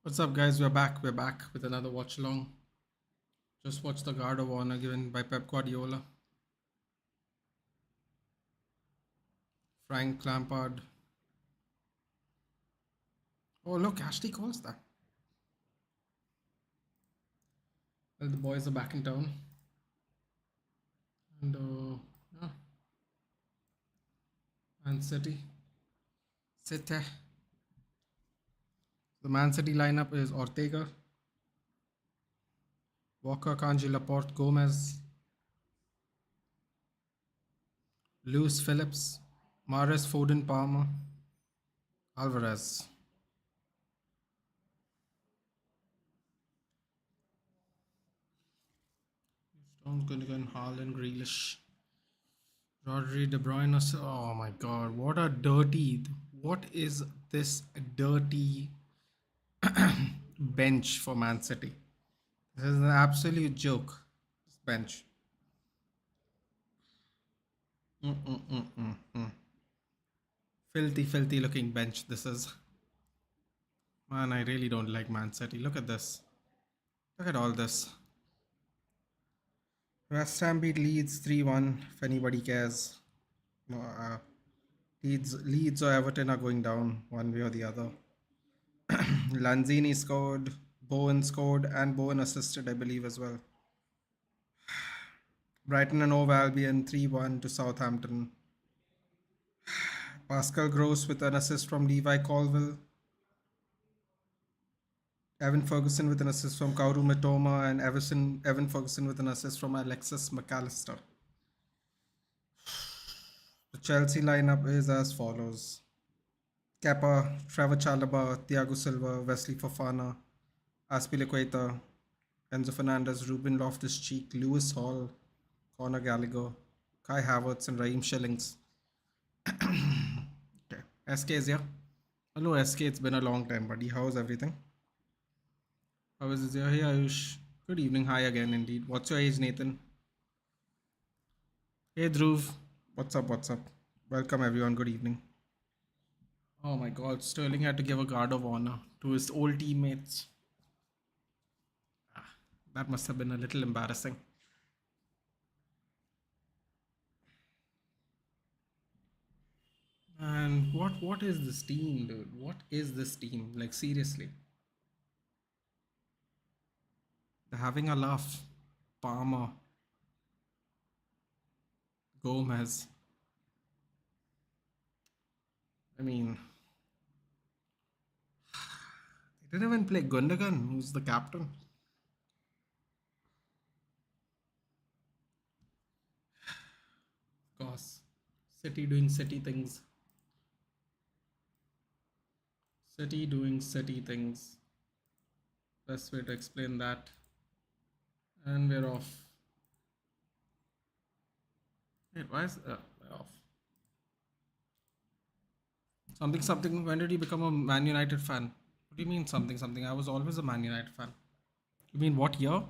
What's up, guys? We're back. We're back with another watch along. Just watched the Guard of Honor given by Pep Guardiola. Frank Lampard. Oh, look, Ashley calls that. Well, the boys are back in town. And, yeah. Man City. City. The Man City lineup is Ortega, Walker, Kanji, Laporte, Gomez, Luis Phillips, Mahrez, Foden, Palmer, Alvarez. Stones, Gundogan, Haaland, Grealish, Rodri, De Bruyne. Oh my God! What is this dirty bench for Man City? This is an absolute joke. This bench. Filthy, filthy looking bench. This is. Man, I really don't like Man City. Look at this. Look at all this. West Ham beat Leeds 3-1. If anybody cares. Leeds or Everton are going down one way or the other. Lanzini scored, Bowen scored, and Bowen assisted, I believe, as well. Brighton and Hove Albion 3-1 to Southampton. Pascal Gross with an assist from Levi Colville. Evan Ferguson with an assist from Kaoru Mitoma, and Evan Ferguson with an assist from Alexis McAllister. The Chelsea lineup is as follows: Kepa, Trevor Chalobah, Thiago Silva, Wesley Fofana, Azpilicueta, Enzo Fernandez, Ruben Loftus-Cheek, Lewis Hall, Conor Gallagher, Kai Havertz, and Raheem Shillings. Okay, SK is here. Hello SK, it's been a long time, buddy. How's everything? How is it? Hey Ayush. Good evening. Hi again, indeed. What's your age, Nathan? Hey Dhruv. What's up? What's up? Welcome everyone. Good evening. Oh my God, Sterling had to give a guard of honor to his old teammates. That must have been a little embarrassing. And what is this team, dude? What is this team? Like, seriously. They're having a laugh. Palmer, Gomez. I mean, they didn't even play Gundogan, who's the captain. Of course, City doing City things. City doing City things. Best way to explain that. And we're off. Wait, why is we're off? Something. When did you become a Man United fan? What do you mean something? I was always a Man United fan. You mean what year?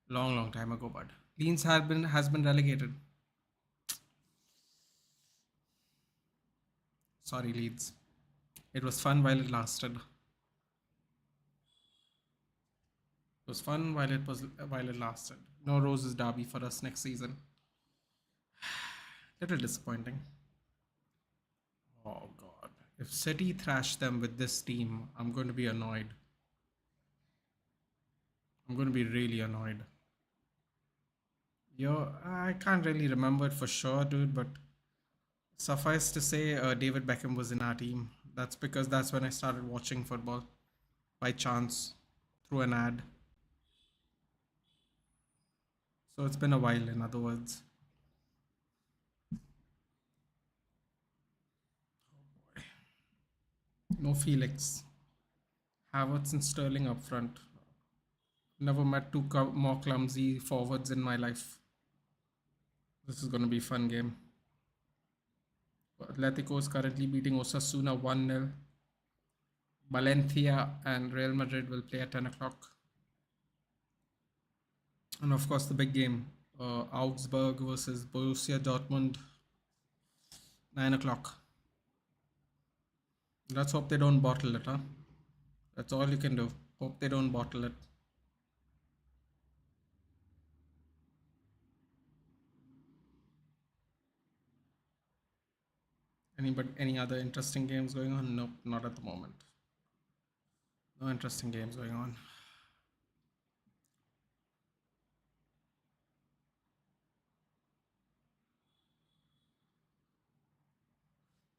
Long time ago, bud. Leeds has been relegated. Sorry, Leeds. It was fun while it lasted. It was fun while it lasted. No Roses derby for us next season. Little disappointing. Oh God. If City thrash them with this team, I'm going to be annoyed. I'm going to be really annoyed. I can't really remember it for sure, dude, but suffice to say, David Beckham was in our team. That's because that's when I started watching football. By chance. Through an ad. So it's been a while, in other words. Oh boy. No Felix. Havertz and Sterling up front. Never met two more clumsy forwards in my life. This is going to be a fun game. Atletico is currently beating Osasuna 1-0. Valencia and Real Madrid will play at 10 o'clock. And of course, the big game, Augsburg versus Borussia Dortmund, 9 o'clock. Let's hope they don't bottle it, huh? That's all you can do. Hope they don't bottle it. Any other interesting games going on? Nope, not at the moment. No interesting games going on.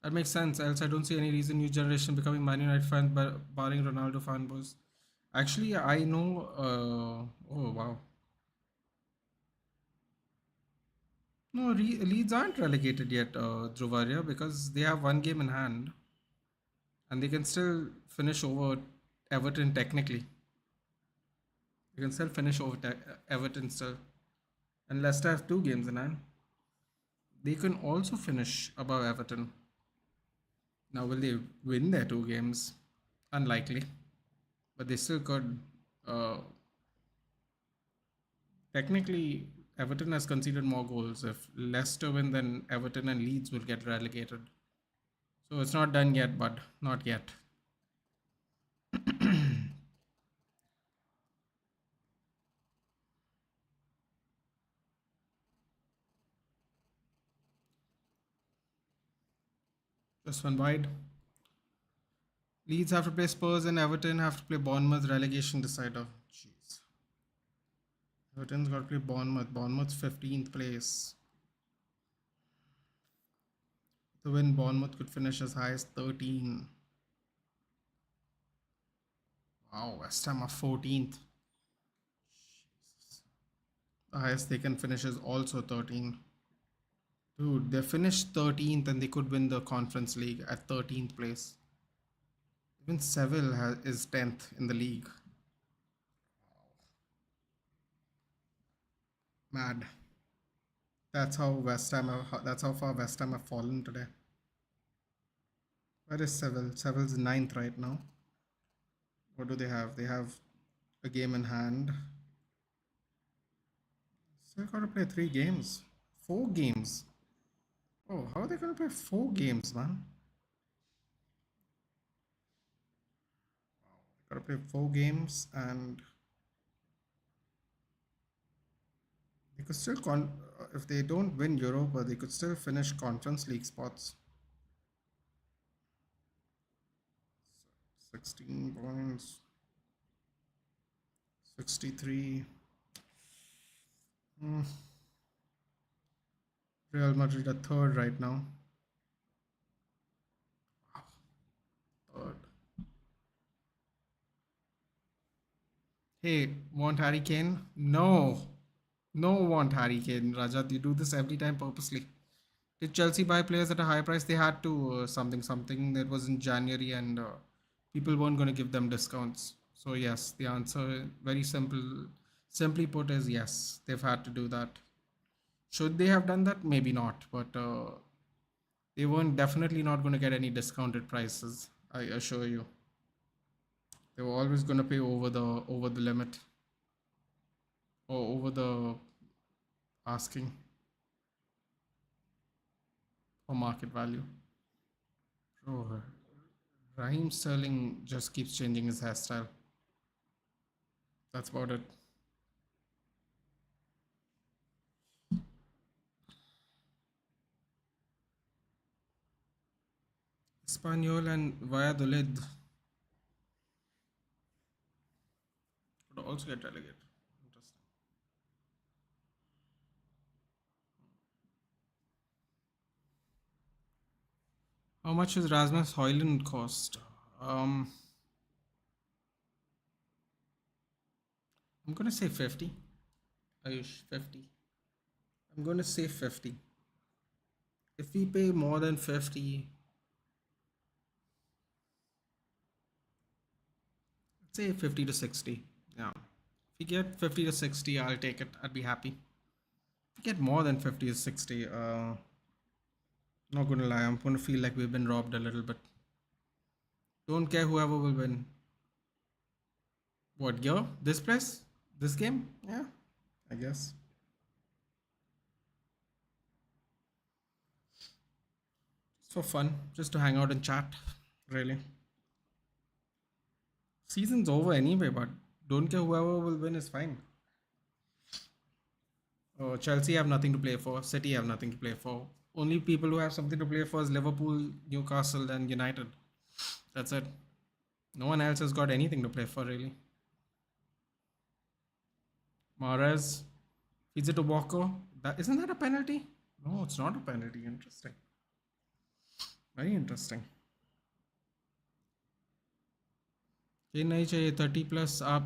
That makes sense. Else, I don't see any reason new generation becoming Man United fans, barring Ronaldo fanboys. Actually, I know. Oh wow. No, Leeds aren't relegated yet, Dhruvaria, because they have one game in hand, and they can still finish over Everton technically. They can still finish over Everton still, and Leicester have two games in hand. They can also finish above Everton. Now, will they win their two games? Unlikely, but they still could. Uh, Technically, Everton has conceded more goals. If Leicester win, then Everton and Leeds will get relegated. So it's not done yet, but not yet. Just one wide. Leeds have to play Spurs and Everton have to play Bournemouth relegation decider. Jeez. Everton's got to play Bournemouth. Bournemouth's 15th place. To win, Bournemouth could finish as high as 13. Wow, West Ham are 14th. The highest they can finish is also 13. Dude, they finished 13th and they could win the Conference League at 13th place. Even Seville is 10th in the league. Mad. That's how that's how far West Ham have fallen today. Where is Seville? Seville's ninth right now. What do they have? They have a game in hand. Still got to play 3 games. 4 games. Oh, how are they going to play 4 games, man? Got to play 4 games, and they could still if they don't win Europa, they could still finish Conference League spots. 16 points. 63. Hmm. Real Madrid are third right now. Third. Hey, want Harry Kane? No. No want Harry Kane, Rajat. You do this every time purposely. Did Chelsea buy players at a high price? They had to something that was in January, and people weren't going to give them discounts. So yes, the answer, very simple, simply put, is yes. They've had to do that. Should they have done that? Maybe not, but they weren't definitely not going to get any discounted prices. I assure you, they were always going to pay over the limit or over the asking for market value. Bro, Raheem Sterling just keeps changing his hairstyle. That's about it. Espanyol and Valladolid could also get relegated. Interesting. How much is Rasmus Højlund cost? I'm gonna say 50. Ayush, 50. I'm gonna say 50. If we pay more than 50, let's say 50 to 60. Yeah. If we get 50 to 60, I'll take it. I'd be happy. If we get more than 50 to 60, not gonna lie, I'm gonna feel like we've been robbed a little bit. Don't care whoever will win. What year? This place? This game? Yeah, I guess. Just for fun, just to hang out and chat, really. Season's over anyway, but don't care, whoever will win is fine. Chelsea have nothing to play for. City have nothing to play for. Only people who have something to play for is Liverpool, Newcastle, and United. That's it. No one else has got anything to play for, really. Mahrez feeds it to Walker. That isn't that a penalty? No, it's not a penalty. Interesting. Very interesting. ये नहीं चाहिए 30 plus आप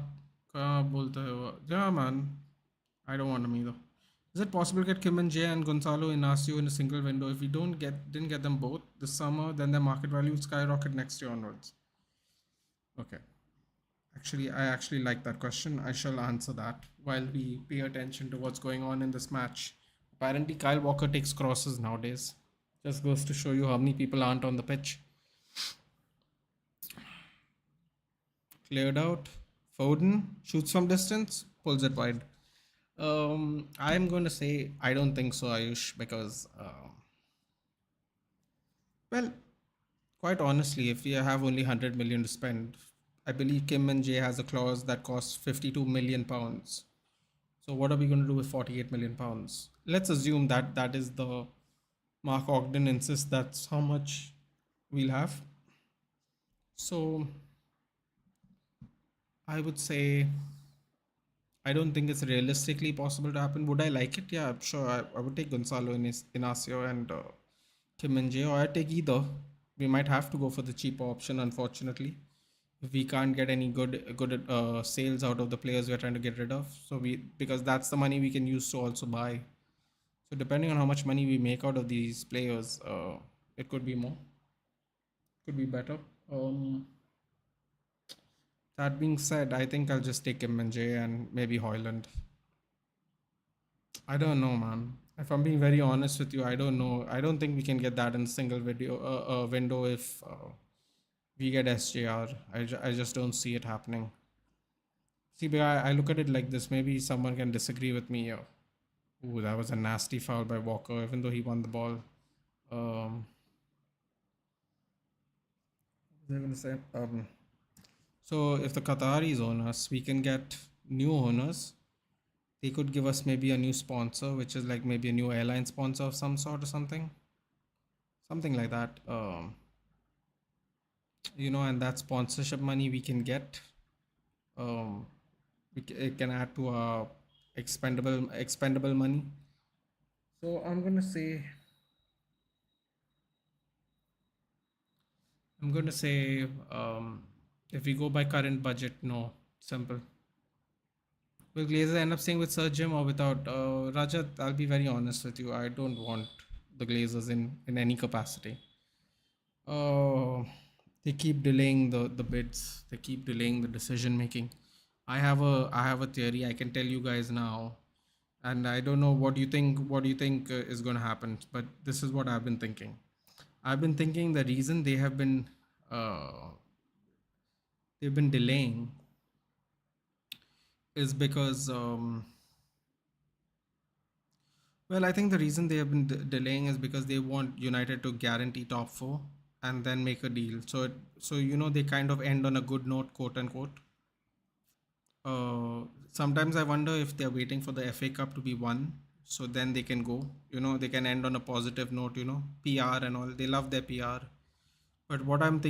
क्या बोलते हो yeah man I don't want them either. Is it possible to get Kim and Jay and Gonzalo Inacio in a single window? If we didn't get them both this summer, then their market value will skyrocket next year onwards. Okay. Actually, I actually like that question. I shall answer that while we pay attention to what's going on in this match. Apparently, Kyle Walker takes crosses nowadays. Just goes to show you how many people aren't on the pitch. Cleared out. Foden shoots from distance, pulls it wide. I'm going to say I don't think so, Ayush, because well, quite honestly, if we have only 100 million to spend, I believe Kim and Jay has a clause that costs 52 million pounds. So what are we going to do with 48 million pounds? Let's assume that that is the Mark Ogden insists that's how much we'll have. So I would say I don't think it's realistically possible to happen. Would I like it? Yeah, I'm sure. I would take Gonzalo Inacio and Kim and Jay, or I take either. We might have to go for the cheaper option, unfortunately. If we can't get any good sales out of the players we're trying to get rid of, so we because that's the money we can use to also buy. So depending on how much money we make out of these players, it could be more, could be better. That being said, I think I'll just take Kim and Jay and maybe Hoyland. I don't know, man. If I'm being very honest with you, I don't know. I don't think we can get that in single window if we get SJR. I just don't see it happening. See, but I look at it like this. Maybe someone can disagree with me. Ooh, that was a nasty foul by Walker, even though he won the ball. What was I going to say? So if the Qataris own us, we can get new owners. They could give us maybe a new sponsor, which is like maybe a new airline sponsor of some sort or something like that. And that sponsorship money we can get, it can add to our expendable money. So I'm gonna say, if we go by current budget, no, simple. Will Glazers end up staying with Sir Jim or without? Rajat, I'll be very honest with you. I don't want the Glazers in any capacity. Oh, they keep delaying the bids. They keep delaying the decision making. I have a theory. I can tell you guys now, and I don't know what do you think. What do you think is going to happen? But this is what I've been thinking. I've been thinking the reason uh, they've been delaying is because well, I think the reason they have been delaying is because they want United to guarantee top four and then make a deal. So they kind of end on a good note, quote unquote. Sometimes I wonder if they're waiting for the FA Cup to be won, so then they can go. They can end on a positive note. PR and all. They love their PR. But what I'm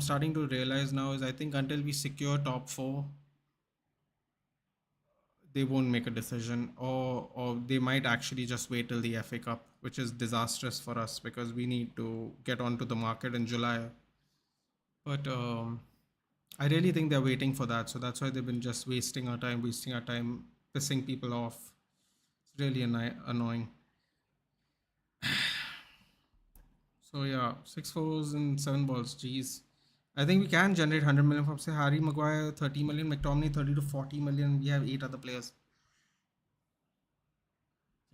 starting to realize now is I think until we secure top four, they won't make a decision, or they might actually just wait till the FA Cup, which is disastrous for us because we need to get onto the market in July. But I really think they're waiting for that, so that's why they've been just wasting our time, pissing people off. It's really annoying. So yeah, 6 fours and 7 balls. Jeez. I think we can generate 100 million from say Harry Maguire, 30 million, McTominay 30 to 40 million. We have 8 other players.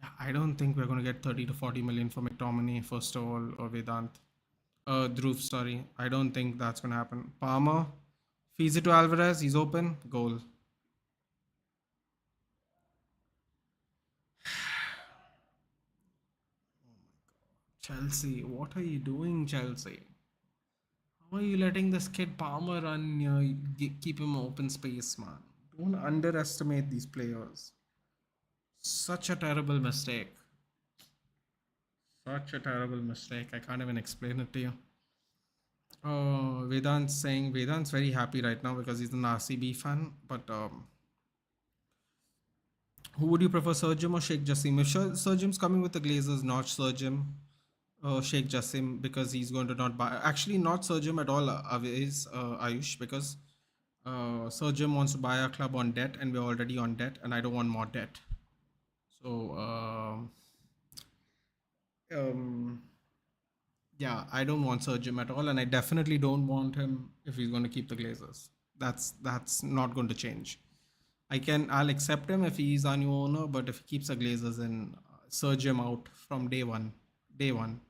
Yeah, I don't think we're going to get 30 to 40 million for McTominay, first of all, or Vedant. Dhruv, sorry. I don't think that's going to happen. Palmer feeds it to Alvarez. He's open. Goal. Chelsea. What are you doing, Chelsea? Why are you letting this kid Palmer run? Keep him open space, man. Don't underestimate these players. Such a terrible mistake. Such a terrible mistake. I can't even explain it to you. Oh, Vedant's saying Vedant's very happy right now because he's an RCB fan. But who would you prefer, Sergim or Sheikh Jassim? If Sergim's coming with the Glazers, not Sergim, Sheikh Jassim, because he's going to not buy. Actually, not Sergim at all, is Ayush, because Sergim wants to buy a club on debt, and we're already on debt, and I don't want more debt. So, um, yeah, I don't want Sergio at all, and I definitely don't want him if he's going to keep the Glazers. That's not going to change. I'll accept him if he's our new owner, but if he keeps the Glazers, then surge him out from day one. Day one.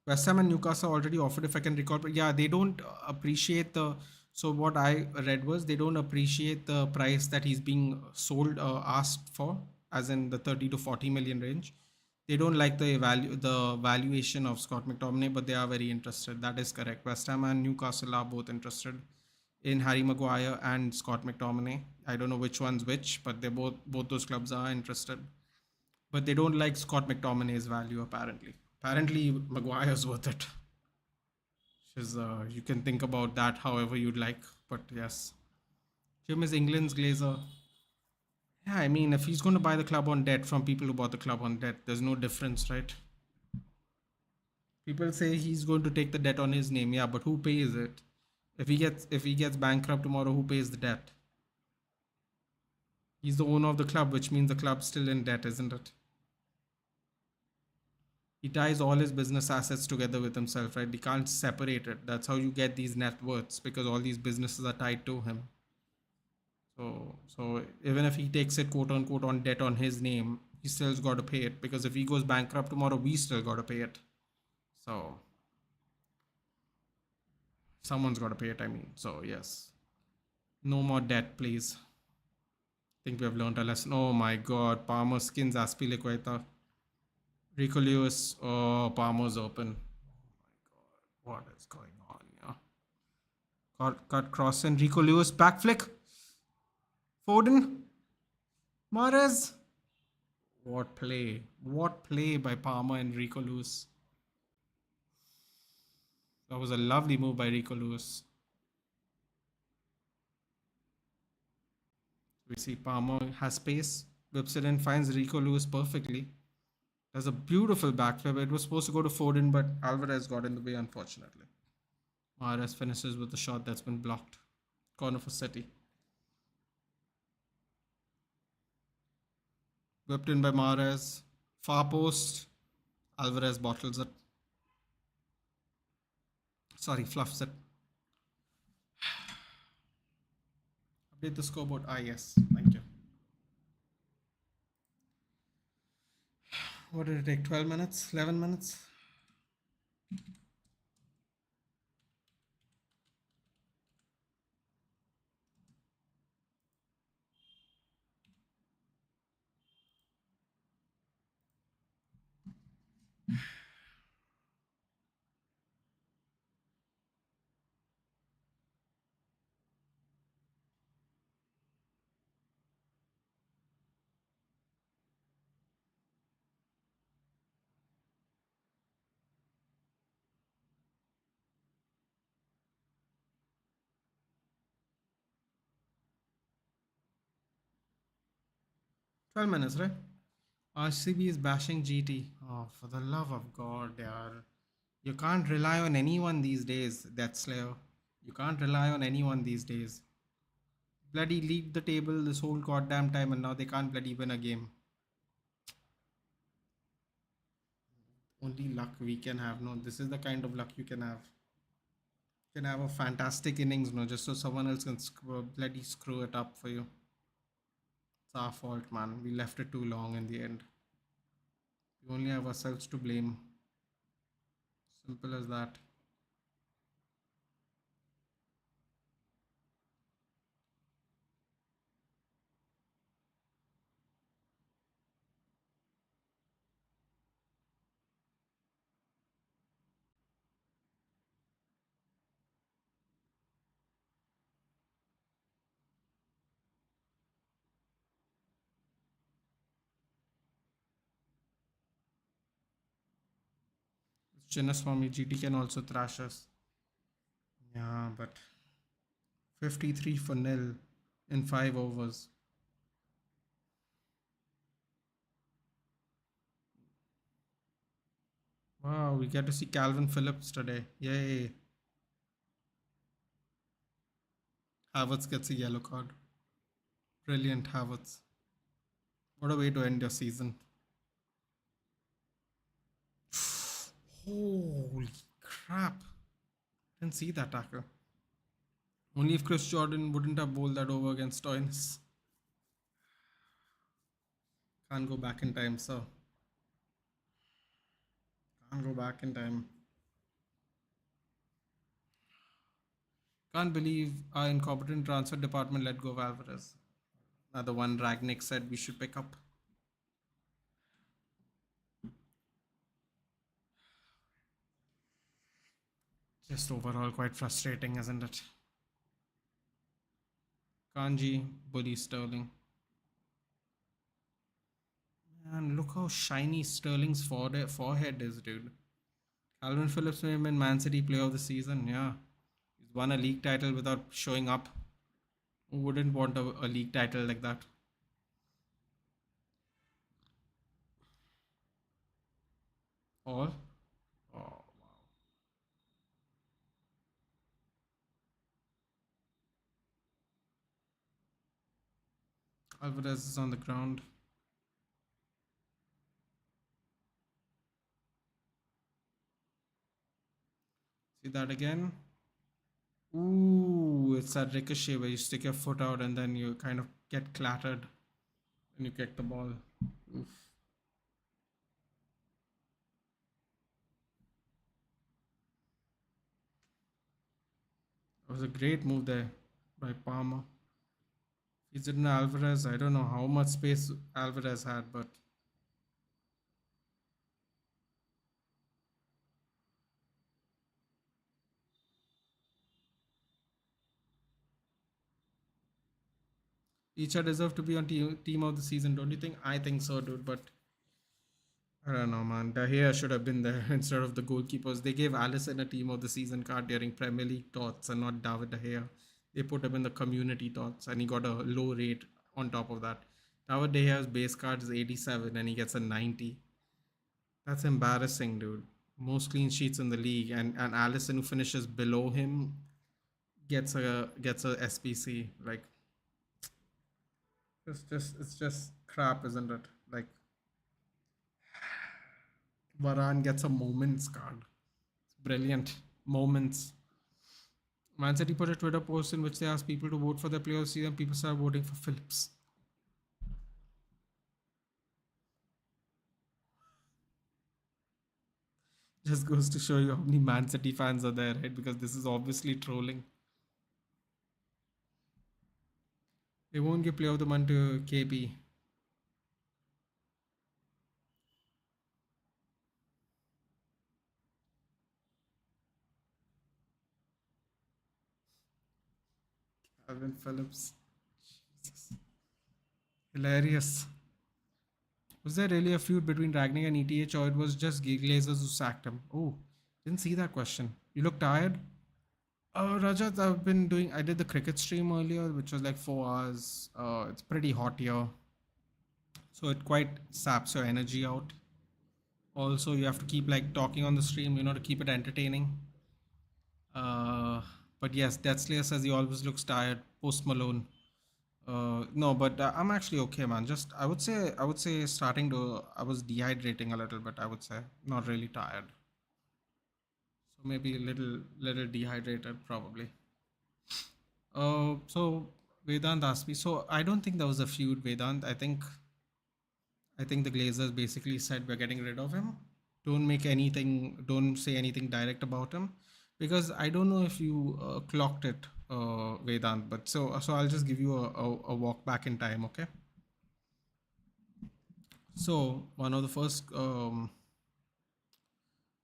West Ham and Newcastle already offered, if I can recall, but yeah, they don't appreciate the. So what I read was they don't appreciate the price that he's being sold, asked for, as in the 30 to 40 million range. They don't like the valuation of Scott McTominay, but they are very interested. That is correct. West Ham and Newcastle are both interested in Harry Maguire and Scott McTominay. I don't know which one's which, but they both those clubs are interested. But they don't like Scott McTominay's value apparently. Apparently Maguire's worth it. You can think about that however you'd like, but yes. Jim is England's Glazer. Yeah, I mean, if he's going to buy the club on debt from people who bought the club on debt, there's no difference, right? People say he's going to take the debt on his name, yeah, but who pays it? If he gets bankrupt tomorrow, who pays the debt? He's the owner of the club, which means the club's still in debt, isn't it? He ties all his business assets together with himself, right? He can't separate it. That's how you get these net worths, because all these businesses are tied to him. So even if he takes it quote unquote on debt on his name, he still's got to pay it, because if he goes bankrupt tomorrow, we still got to pay it. So someone's got to pay it. I mean, so yes, no more debt, please. I think we have learned a lesson. Oh my God, Palmer skins Aspilicueta. Rico Lewis. Oh, Palmer's open. Oh my God, what is going on here? Cut cross and Rico Lewis back flick. Foden. Mahrez. What play? What play by Palmer and Rico Lewis? That was a lovely move by Rico Lewis. We see Palmer has space, whips it in, finds Rico Lewis perfectly. There's a beautiful backflip. It was supposed to go to Foden, but Alvarez got in the way, unfortunately. Mahrez finishes with a shot that's been blocked. Corner for City. Whipped in by Mahrez. Far post. Alvarez bottles it. Sorry, fluffs it. Update the scoreboard. Ah, yes. Thank you. What did it take? 12 minutes? 11 minutes? 12 minutes, right? RCB is bashing GT. Oh, for the love of God, yaar. You can't rely on anyone these days, that Slayer. You can't rely on anyone these days. Bloody lead the table this whole goddamn time, and now they can't bloody win a game. Only luck we can have. No, this is the kind of luck you can have. You can have a fantastic innings, no, just so someone else can bloody screw it up for you. It's our fault, man. We left it too long in the end. We only have ourselves to blame. Simple as that. Chinnaswamy GT can also thrash us. Yeah, but 53 for nil in 5 overs. Wow, we get to see Calvin Phillips today. Yay. Havertz gets a yellow card. Brilliant, Havertz. What a way to end your season. Holy crap. Didn't see that tackle. Only if Chris Jordan wouldn't have bowled that over against Stoinis. Can't go back in time, sir. Can't go back in time. Can't believe our incompetent transfer department let go of Alvarez. Another one Ragnick said we should pick up. Just overall quite frustrating, isn't it? Kanji, bully Sterling. Man, look how shiny Sterling's forehead is, dude. Calvin Phillips may have been Man City player of the season, yeah. He's won a league title without showing up. Who wouldn't want a league title like that? All? Oh, wow. Alvarez is on the ground. See that again? Ooh, it's that ricochet where you stick your foot out and then you kind of get clattered when you kick the ball. Oof. It was a great move there by Palmer. He's in Alvarez. I don't know how much space Alvarez had, but Icha deserved to be on team of the season, don't you think? I think so, dude. But I don't know, man. De Gea should have been there instead of the goalkeepers. They gave Allison a team of the season card during Premier League tots and not David De Gea. They put him in the community tots and he got a low rate on top of that. David De Gea's base card is 87 and he gets a 90. That's embarrassing, dude. Most clean sheets in the league, and Allison, who finishes below him, gets a SPC. Like, it's just crap, isn't it? Like, Varane gets a moments card. Brilliant moments. Man City put a Twitter post in which they asked people to vote for their player of the season. People started voting for Phillips. Just goes to show you how many Man City fans are there, right? Because this is obviously trolling. They won't give player of the month to KB. Calvin Phillips. Jesus. Hilarious. Was there really a feud between Ragnick and ETH, or it was just Glazers who sacked him? Oh, didn't see that question. You look tired? Rajat, I did the cricket stream earlier, which was like 4 hours. It's pretty hot here. So it quite saps your energy out. Also, you have to keep like talking on the stream, to keep it entertaining. But yes, Death Slayer says he always looks tired. Post Malone. No, but I'm actually okay, man. Just I would say I was dehydrating a little bit. I would say not really tired. So maybe a little dehydrated probably. So Vedant asked me. So I don't think there was a feud, Vedant. I think the Glazers basically said we're getting rid of him. Don't say anything direct about him, because I don't know if you clocked it, Vedant. But so I'll just give you a walk back in time, okay? So one of the first,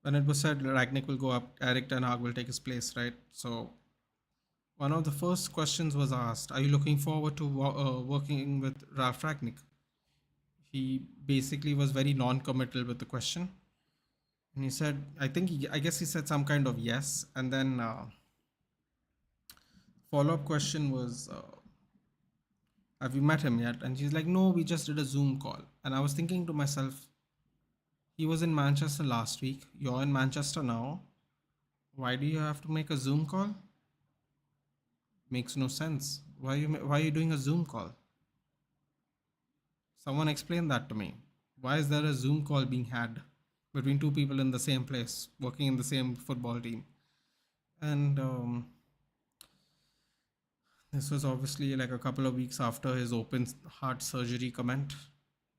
when it was said Ragnick will go up, Erik Ten Hag will take his place, right? So one of the first questions was asked, "Are you looking forward to working with Ralph Ragnick?" He basically was very non-committal with the question. And he said, I guess he said some kind of yes. And then follow up question was, have you met him yet? And she's like, no, we just did a Zoom call. And I was thinking to myself, he was in Manchester last week. You're in Manchester now. Why do you have to make a Zoom call? Makes no sense. Why are you doing a Zoom call? Someone explain that to me. Why is there a Zoom call being had between two people in the same place, working in the same football team? And this was obviously like a couple of weeks after his open heart surgery comment.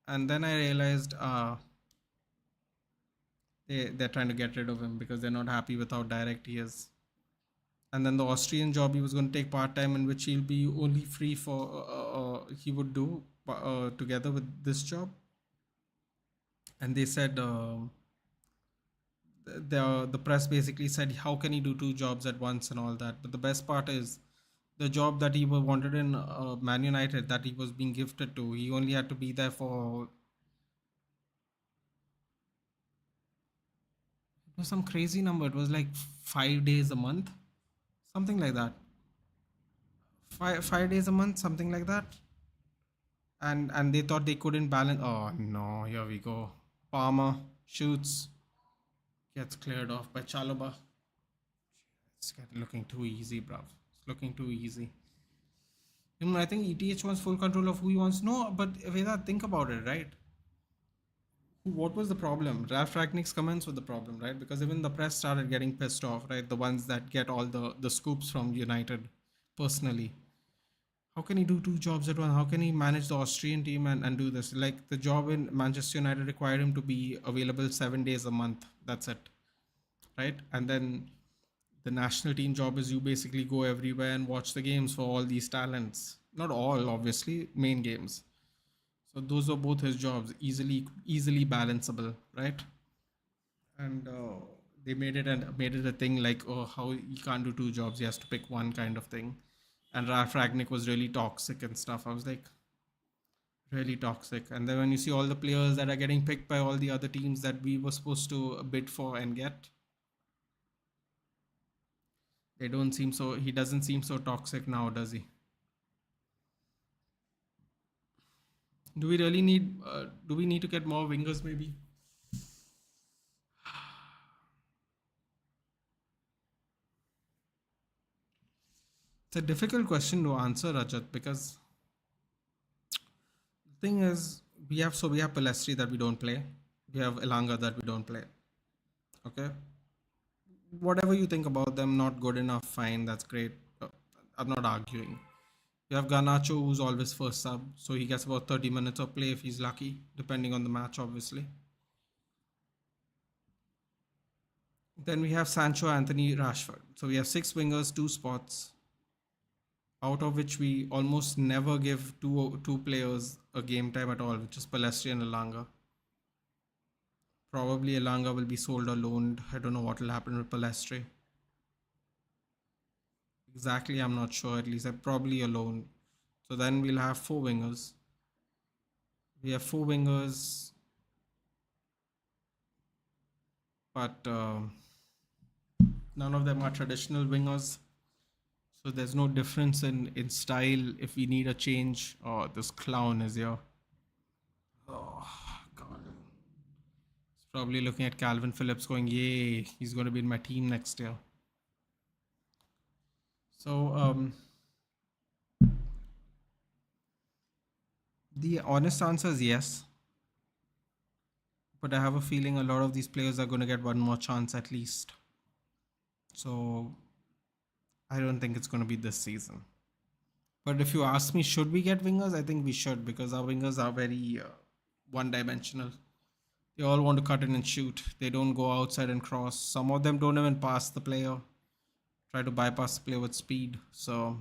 And then I realized they're trying to get rid of him because they're not happy with how direct he is. And then the Austrian job he was going to take part time, in which he'll be only free for he would do together with this job. And they said the press basically said, how can he do two jobs at once and all that? But the best part is the job that he wanted in Man United that he was being gifted to. He only had to be there for, it was some crazy number. It was like 5 days a month, something like that. Five days a month, something like that. And they thought they couldn't balance. Oh no, here we go. Palmer shoots, gets cleared off by Chalobah. Looking too easy, bruv. It's looking too easy. I think ETH wants full control of who he wants. No, but Veda, think about it, right? What was the problem? Ralph Ragnick's comments were the problem, right? Because even the press started getting pissed off, right? The ones that get all the scoops from United personally. How can he do two jobs at once? How can he manage the Austrian team and do this? Like the job in Manchester United required him to be available 7 days a month. That's it, right? And then the national team job is you basically go everywhere and watch the games for all these talents. Not all, obviously, main games. So those are both his jobs, easily balanceable, right? And they made it a thing like, oh, how he can't do two jobs, he has to pick one kind of thing. And Ralph Ragnick was really toxic and stuff. I was like, really toxic. And then when you see all the players that are getting picked by all the other teams that we were supposed to bid for and get, they don't seem so. He doesn't seem so toxic now, does he? Do we really need? Do we need to get more wingers? Maybe. It's a difficult question to answer, Rajat, because the thing is, we have Palestri that we don't play. We have Elanga that we don't play. Okay. Whatever you think about them, not good enough. Fine, that's great. I'm not arguing. We have Garnacho, who's always first sub, so he gets about 30 minutes of play if he's lucky, depending on the match, obviously. Then we have Sancho, Anthony, Rashford. So we have six wingers, two spots, out of which we almost never give two players a game time at all, which is Palestri and Elanga. Probably Elanga will be sold or loaned. I don't know what will happen with Palestri. Exactly, I'm not sure. At least probably a loan. So then we'll have four wingers. We have four wingers, but none of them are traditional wingers. So there's no difference in style if we need a change. Oh, this clown is here. Oh, God. He's probably looking at Calvin Phillips going, yay, he's going to be in my team next year. So the honest answer is yes. But I have a feeling a lot of these players are going to get one more chance at least. So I don't think it's going to be this season. But if you ask me, should we get wingers? I think we should, because our wingers are very one-dimensional. They all want to cut in and shoot. They don't go outside and cross. Some of them don't even pass the player. Try to bypass the player with speed. So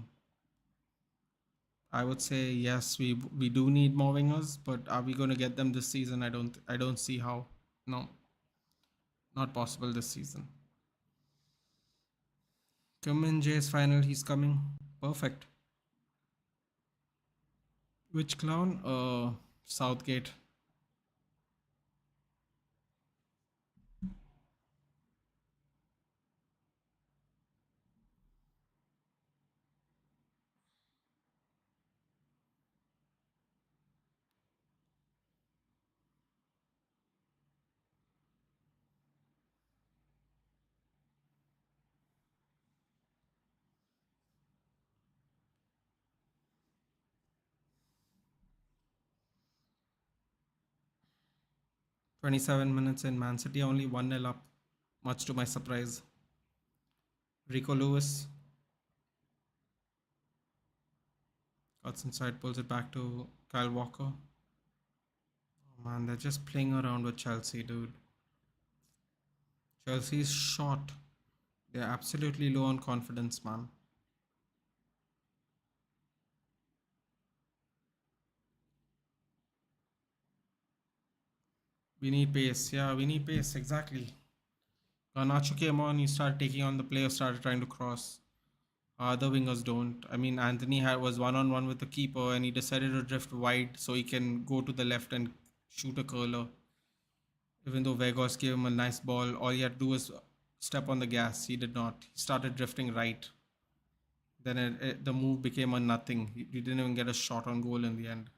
I would say yes, we do need more wingers, but are we going to get them this season? I don't see how. No, not possible this season. Come in, Jay's final. He's coming. Perfect. Which clown? Southgate. 27 minutes in, Man City only 1-0 up, much to my surprise. Rico Lewis cuts inside, pulls it back to Kyle Walker. Oh man, they're just playing around with Chelsea, dude. Chelsea's shot. They're absolutely low on confidence, man. We need pace. Yeah, we need pace. Exactly. Garnacho came on. He started taking on the play, started trying to cross. Other wingers don't. I mean, Anthony was one on one with the keeper, and he decided to drift wide so he can go to the left and shoot a curler. Even though Weghorst gave him a nice ball, all he had to do was step on the gas. He did not. He started drifting right. Then the move became a nothing. He didn't even get a shot on goal in the end.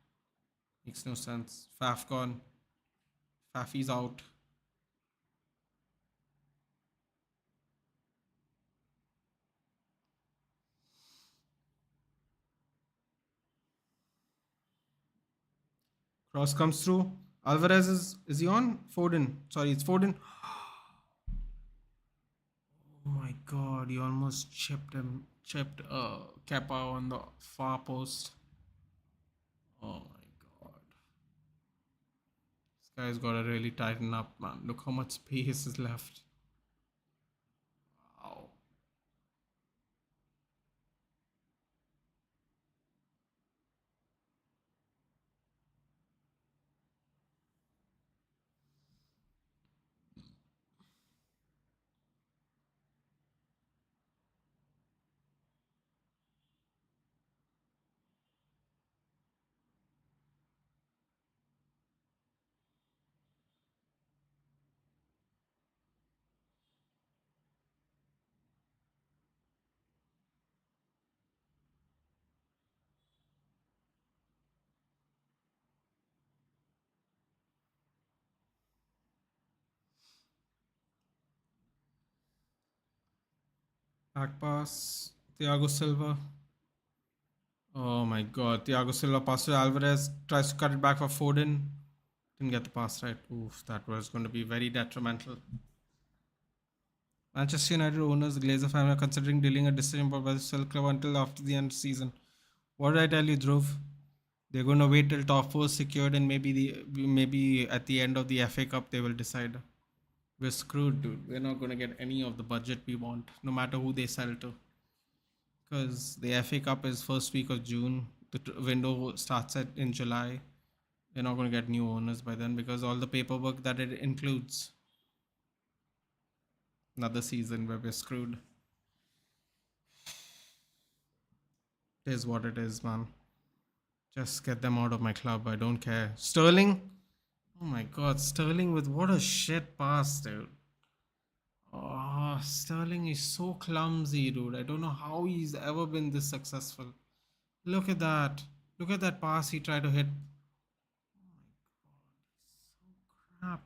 Makes no sense. Faf gone. Fafi's out. Cross comes through. Alvarez is he on? Foden. Sorry, it's Foden. Oh my god, he almost chipped Kepa on the far post. Oh my god. This guy's gotta really tighten up, man. Look how much space is left. Wow. Back pass. Thiago Silva. Oh my god. Thiago Silva passes to Alvarez. Tries to cut it back for Foden. Didn't get the pass right. Oof, that was going to be very detrimental. Manchester United owners, the Glazer family, are considering dealing a decision about whether to sell the club until after the end of the season. What did I tell you, Dhruv? They're going to wait till top four is secured, and maybe at the end of the FA Cup they will decide. We're screwed, dude. We're not going to get any of the budget we want, no matter who they sell to. Because the FA Cup is first week of June. The window starts in July. We're not going to get new owners by then because all the paperwork that it includes. Another season where we're screwed. It is what it is, man. Just get them out of my club. I don't care. Sterling? Oh my god, Sterling with what a shit pass, dude. Oh, Sterling is so clumsy, dude. I don't know how he's ever been this successful. Look at that. Look at that pass he tried to hit. Oh my god,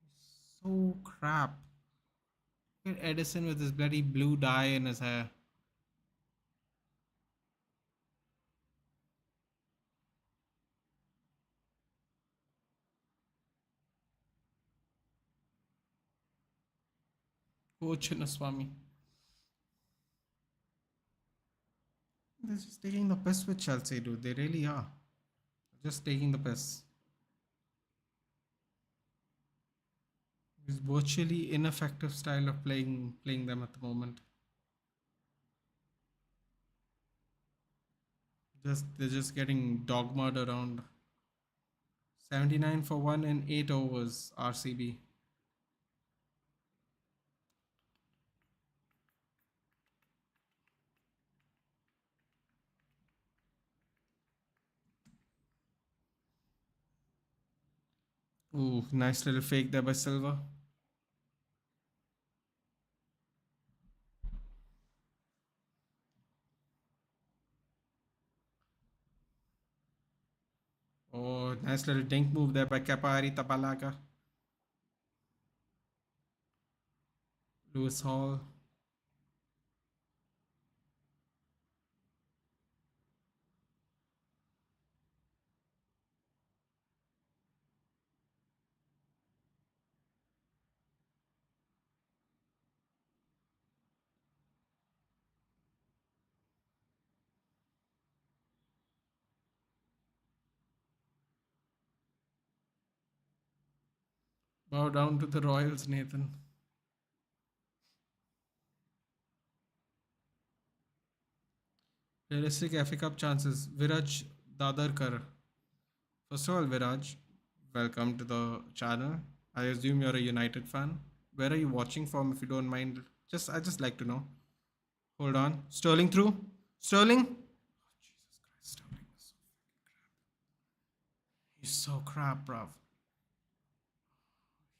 he's so crap. Look at Edison with his bloody blue dye in his hair. Oh, Chinnaswamy. They're just taking the piss with Chelsea, dude. They really are. Just taking the piss. It's virtually ineffective style of playing them at the moment. They're just getting dogmaed around. 79 for 1 in 8 overs, RCB. Ooh, nice little fake there by Silva. Oh, nice little dink move there by Kepa Arrizabalaga. Lewis Hall. Bow down to the Royals, Nathan. Realistic FA Cup chances. Viraj Dadarkar. First of all, Viraj, welcome to the channel. I assume you're a United fan. Where are you watching from, if you don't mind? I just like to know. Hold on. Sterling through. Sterling. Jesus Christ, Sterling is so He's so crap, bruv.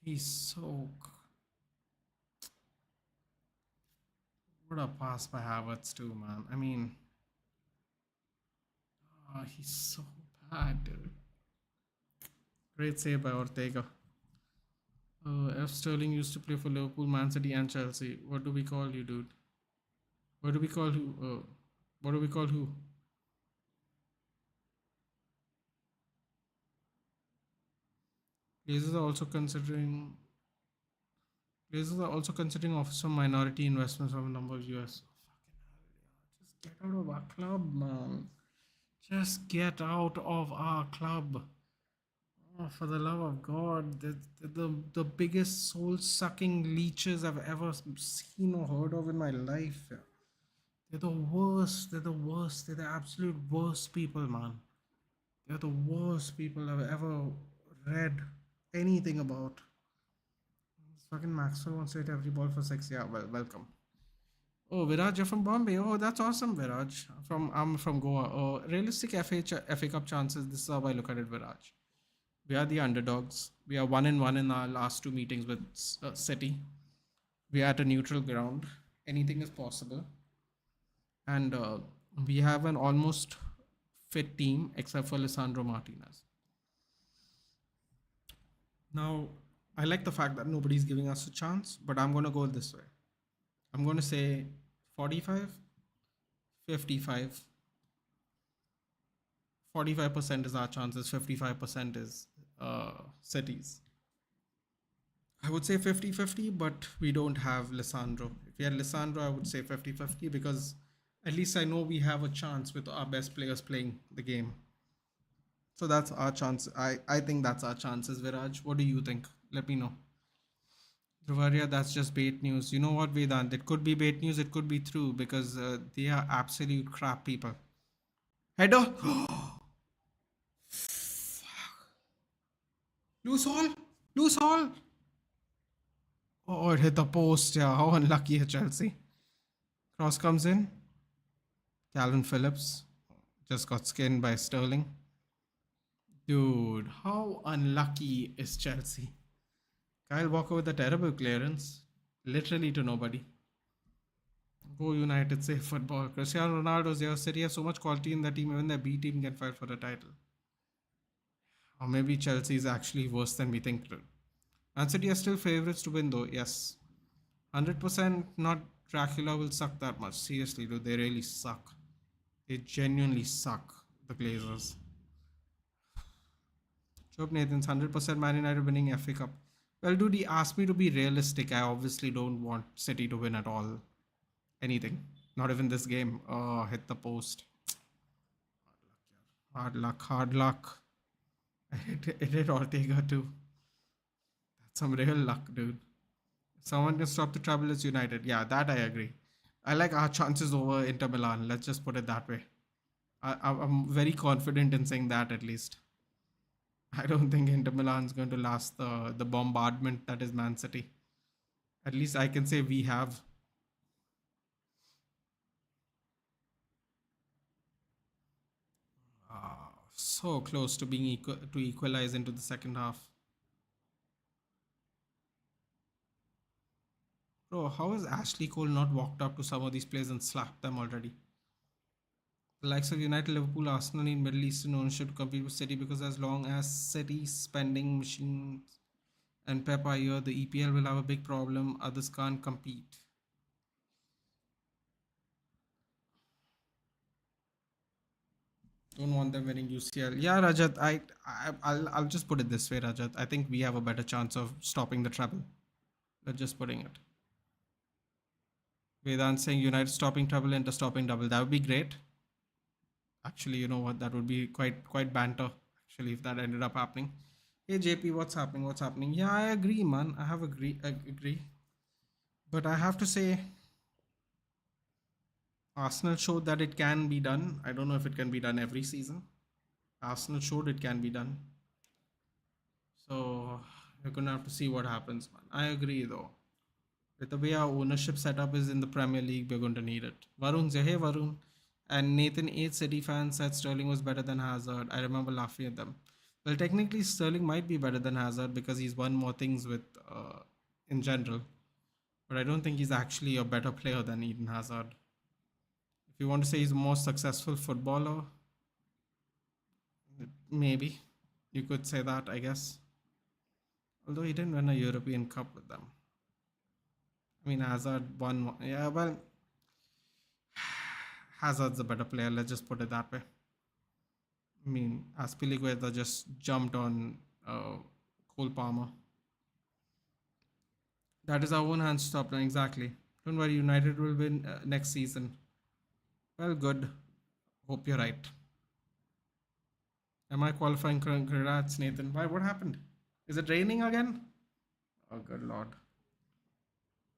He's so. What a pass by Havertz too, man. I mean, he's so bad, dude. Great save by Ortega. F. Sterling used to play for Liverpool, Man City, and Chelsea. What do we call you, dude? What do we call who? What do we call who? Glazers are also considering. Glazers are also considering offers from minority investments from a number of US. Just get out of our club, man. Just get out of our club. Oh, for the love of God, the biggest soul sucking leeches I've ever seen or heard of in my life. They're the worst. They're the worst. They're the absolute worst people, man. They're the worst people I've ever read anything about. This fucking Maxwell wants to hit every ball for 6. Yeah, well, welcome. Oh, Viraj, you're from Bombay. Oh, that's awesome, Viraj. I'm from Goa. Oh, realistic FA Cup chances. This is how I look at it, Viraj. We are the underdogs. We are 1-1 in our last 2 meetings with City. We are at a neutral ground. Anything is possible. And we have an almost fit team except for Lisandro Martinez. Now, I like the fact that nobody's giving us a chance, but I'm going to go this way. I'm going to say 45, 55. 45% is our chances, 55% is Cities. I would say 50-50, but we don't have Lisandro. If we had Lisandro, I would say 50-50 because at least I know we have a chance with our best players playing the game. So that's our chance. I think that's our chances, Viraj. What do you think? Let me know. Dhruvaria, that's just bait news. You know what, Vedant? It could be bait news, it could be true because they are absolute crap people. Header! Loose all! Loose all! Oh, it hit the post. Yeah, how unlucky is Chelsea. Cross comes in. Calvin Phillips just got skinned by Sterling. Dude, how unlucky is Chelsea? Kyle Walker with a terrible clearance. Literally to nobody. Go United, save football. Cristiano Ronaldo's there. City has so much quality in the team, even their B team can fight for a title. Or maybe Chelsea is actually worse than we think. Man City are still favourites to win though, yes. 100% not Dracula will suck that much. Seriously, dude, they really suck. They genuinely suck, the Glazers. Job Nathan's 100% Man United winning FA Cup. Well, dude, he asked me to be realistic. I obviously don't want City to win at all. Anything. Not even this game. Oh, hit the post. Hard luck, hard luck. It hit Ortega too. That's some real luck, dude. If someone can stop the trouble, it's United. Yeah, that I agree. I like our chances over Inter Milan. Let's just put it that way. I'm very confident in saying that at least. I don't think Inter Milan is going to last the bombardment that is Man City. At least I can say we have. So close to being to equalize into the second half. Bro, how has Ashley Cole not walked up to some of these players and slapped them already? The likes of United, Liverpool, Arsenal need Middle Eastern ownership to compete with City because as long as City spending machines and Pep are here, the EPL will have a big problem. Others can't compete. Don't want them winning UCL. Yeah, Rajat, I'll just put it this way, Rajat. I think we have a better chance of stopping the trouble. Let's just putting it. Vedant saying United stopping trouble, Inter stopping double. That would be great. Actually, you know what? That would be quite banter. Actually, if that ended up happening. Hey JP, what's happening? What's happening? Yeah, I agree, man. I agree. But I have to say, Arsenal showed that it can be done. I don't know if it can be done every season. Arsenal showed it can be done. So we're gonna have to see what happens, man. I agree though. With the way our ownership setup is in the Premier League, we're going to need it. Varun, say hey Varun. And Nathan 8 City fans said Sterling was better than Hazard. I remember laughing at them. Well, technically, Sterling might be better than Hazard because he's won more things with in general. But I don't think he's actually a better player than Eden Hazard. If you want to say he's a more successful footballer, maybe you could say that, I guess. Although he didn't win a European Cup with them. I mean, Hazard won. Yeah, well, Hazard's a better player. Let's just put it that way. I mean, Aspilicueta just jumped on Cole Palmer. That is our own hands stopped. Exactly. Don't worry, United will win next season. Well, good. Hope you're right. Am I qualifying? Congrats, Nathan. Why? What happened? Is it raining again? Oh, good lord.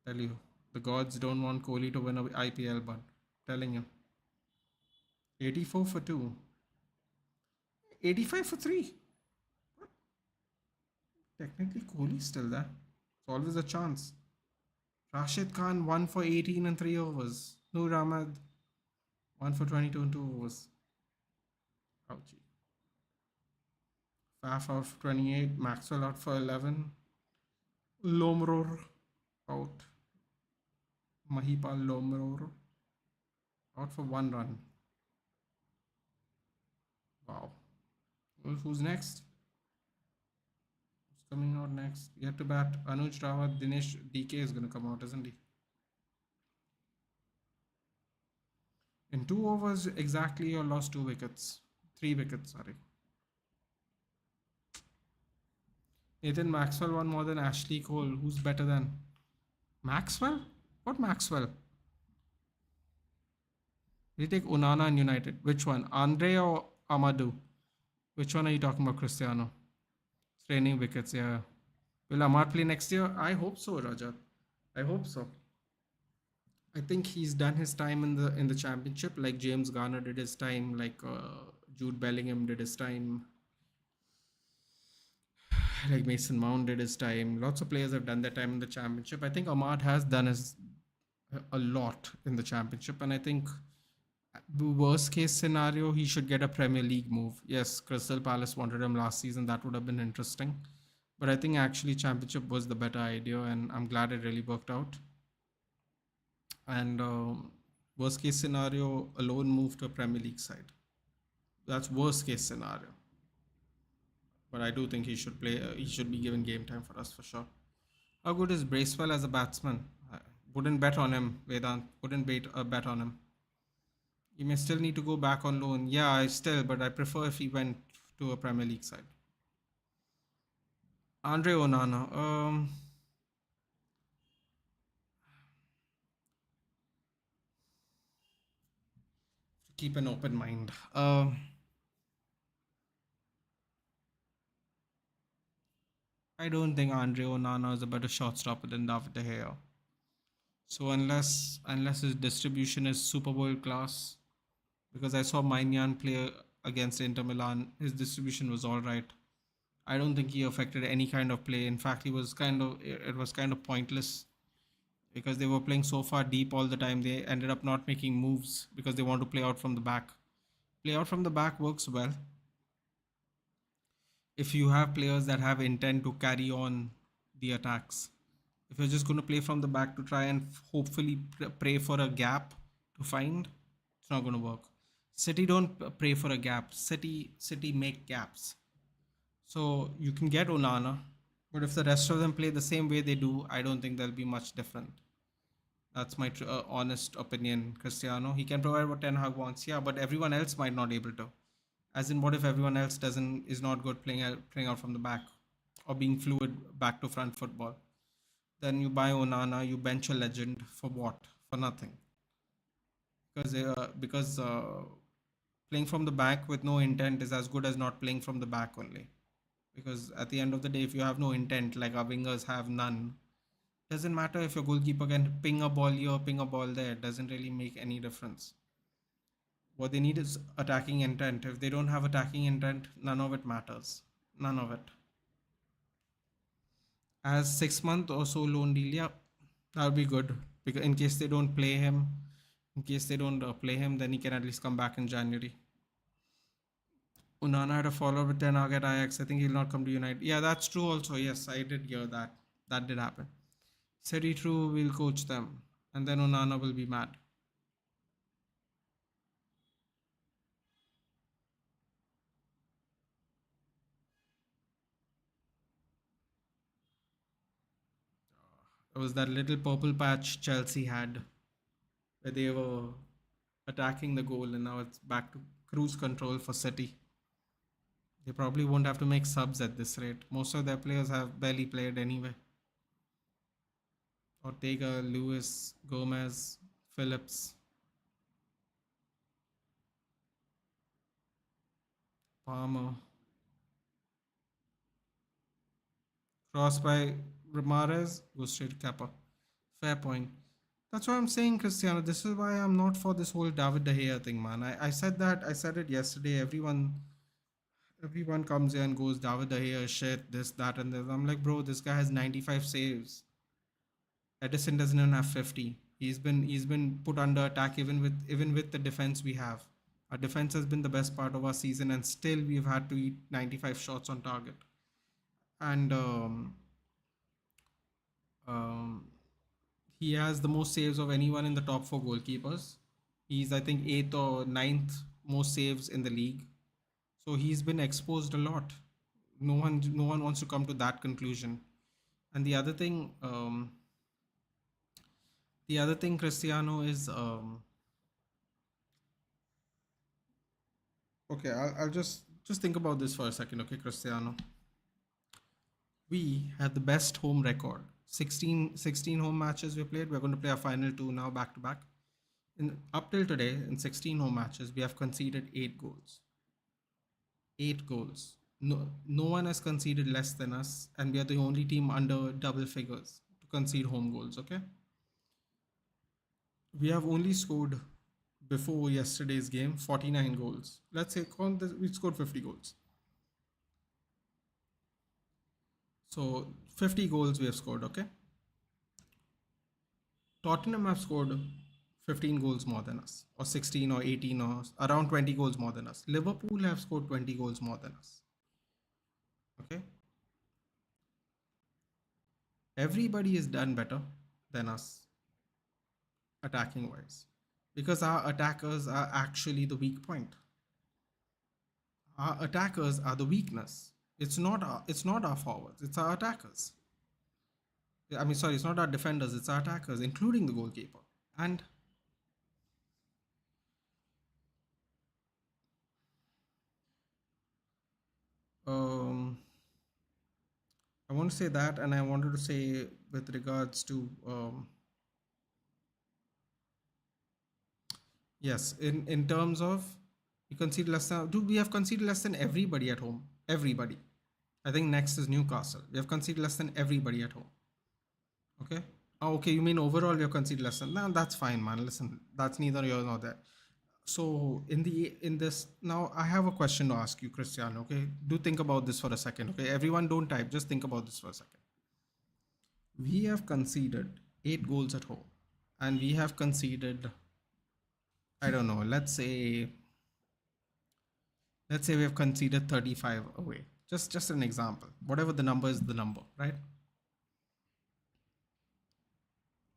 Tell you, the gods don't want Kohli to win a IPL, but telling you. 84 for 2. 85 for 3. Technically, Kohli's still there. It's always a chance. Rashid Khan 1 for 18 and 3 overs. Noor Ahmed 1 for 22 and 2 overs. Ouchie. Faf out for 28. Maxwell out for 11. Lomror out. Mahipal Lomror out for 1 run. Wow. Who's next? Who's coming out next? Yet to bat. Anuj Rawat, Dinesh DK is going to come out, isn't he? In 2 overs exactly, you lost 2 wickets. 3 wickets, sorry. Nathan Maxwell won more than Ashley Cole. Who's better than Maxwell? What Maxwell? We take Unana and United. Which one? Andre or Amadou? Which one are you talking about, Cristiano? Training wickets, yeah. Will Amar play next year? I hope so, Rajat. I hope so. I think he's done his time in the championship, like James Garner did his time, like Jude Bellingham did his time, like Mason Mount did his time. Lots of players have done their time in the championship. I think Ahmad has done his a lot in the championship, and I think worst case scenario he should get a Premier League move. Yes, Crystal Palace wanted him last season. That would have been interesting, but I think actually championship was the better idea, and I'm glad it really worked out. And worst case scenario, a loan move to a Premier League side. That's worst case scenario. But I do think he should play. He should be given game time for us for sure. How good is Bracewell as a batsman? I wouldn't bet on him, Vedant. Wouldn't bet on him. He may still need to go back on loan. Yeah, but I prefer if he went to a Premier League side. Andre Onana. Keep an open mind. I don't think Andre Onana is a better shot stopper than David De Gea. So unless his distribution is Super Bowl class, because I saw Maignan play against Inter Milan, his distribution was all right. I don't think he affected any kind of play. In fact, it was kind of pointless because they were playing so far deep all the time. They ended up not making moves because they want to play out from the back. Play out from the back works well if you have players that have intent to carry on the attacks. If you're just going to play from the back to try and hopefully pray for a gap to find, it's not going to work. City don't pray for a gap. City make gaps. So you can get Onana, but if the rest of them play the same way they do, I don't think there'll be much different. That's my honest opinion. Cristiano, he can provide what Ten Hag wants, yeah, but everyone else might not able to. As in, what if everyone else is not good playing out from the back, or being fluid back to front football? Then you buy Onana, you bench a legend for what? For nothing. Because playing from the back with no intent is as good as not playing from the back only. Because at the end of the day, if you have no intent, like our wingers have none, doesn't matter if your goalkeeper can ping a ball here, ping a ball there. It doesn't really make any difference. What they need is attacking intent. If they don't have attacking intent, none of it matters. None of it. As 6 month or so loan deal, yeah, that would be good. Because in case they don't play him, then he can at least come back in January. Unana had a follow with Ten Hag at Ajax. I think he'll not come to United. Yeah, that's true also. Yes, I did hear that. That did happen. City True will coach them. And then Onana will be mad. It was that little purple patch Chelsea had where they were attacking the goal, and now it's back to cruise control for City. They probably won't have to make subs at this rate. Most of their players have barely played anyway. Ortega, Lewis, Gomez, Phillips, Palmer. Cross by Ramirez, goes straight to Kappa. Fair point. That's why I'm saying, Cristiano. This is why I'm not for this whole David De Gea thing, man. I said that. I said it yesterday. Everyone comes here and goes, David De Gea, shit, this, that, and this. I'm like, bro, this guy has 95 saves. Edison doesn't even have 50. He's been put under attack even with the defense we have. Our defense has been the best part of our season, and still we've had to eat 95 shots on target. And um, he has the most saves of anyone in the top four goalkeepers. He's, I think, eighth or ninth most saves in the league. So he's been exposed a lot. No one wants to come to that conclusion. And the other thing, Cristiano, is okay. I'll just think about this for a second, okay, Cristiano. We have the best home record. 16 home matches we played. We're going to play our final two now back to back. Up till today, in 16 home matches, we have conceded 8 goals. 8 goals. No one has conceded less than us, and we are the only team under double figures to concede home goals. Okay, we have only scored before yesterday's game 49 goals. Let's say we scored 50 goals. So 50 goals we have scored. Okay, Tottenham have scored 15 goals more than us, or 16 or 18 or around 20 goals more than us. Liverpool have scored 20 goals more than us. Okay, everybody is done better than us attacking wise, because our attackers are actually the weak point. Our attackers are the weakness. It's not our forwards, it's our attackers. I mean, sorry, it's not our defenders, it's our attackers, including the goalkeeper. And um, I want to say that, and I wanted to say with regards to yes, in terms of we concede less than. Dude, we have conceded less than everybody at home. Everybody. I think next is Newcastle. We have conceded less than everybody at home. Okay. Oh, okay. You mean overall we have conceded less than? No, that's fine, man. Listen, that's neither here nor there. So in this now, I have a question to ask you, Cristiano. Okay, do think about this for a second. Okay, everyone, don't type. Just think about this for a second. We have conceded 8 goals at home, and we have conceded, I don't know. Let's say we have conceded 35 away. Just an example. Whatever the number is, the number, right?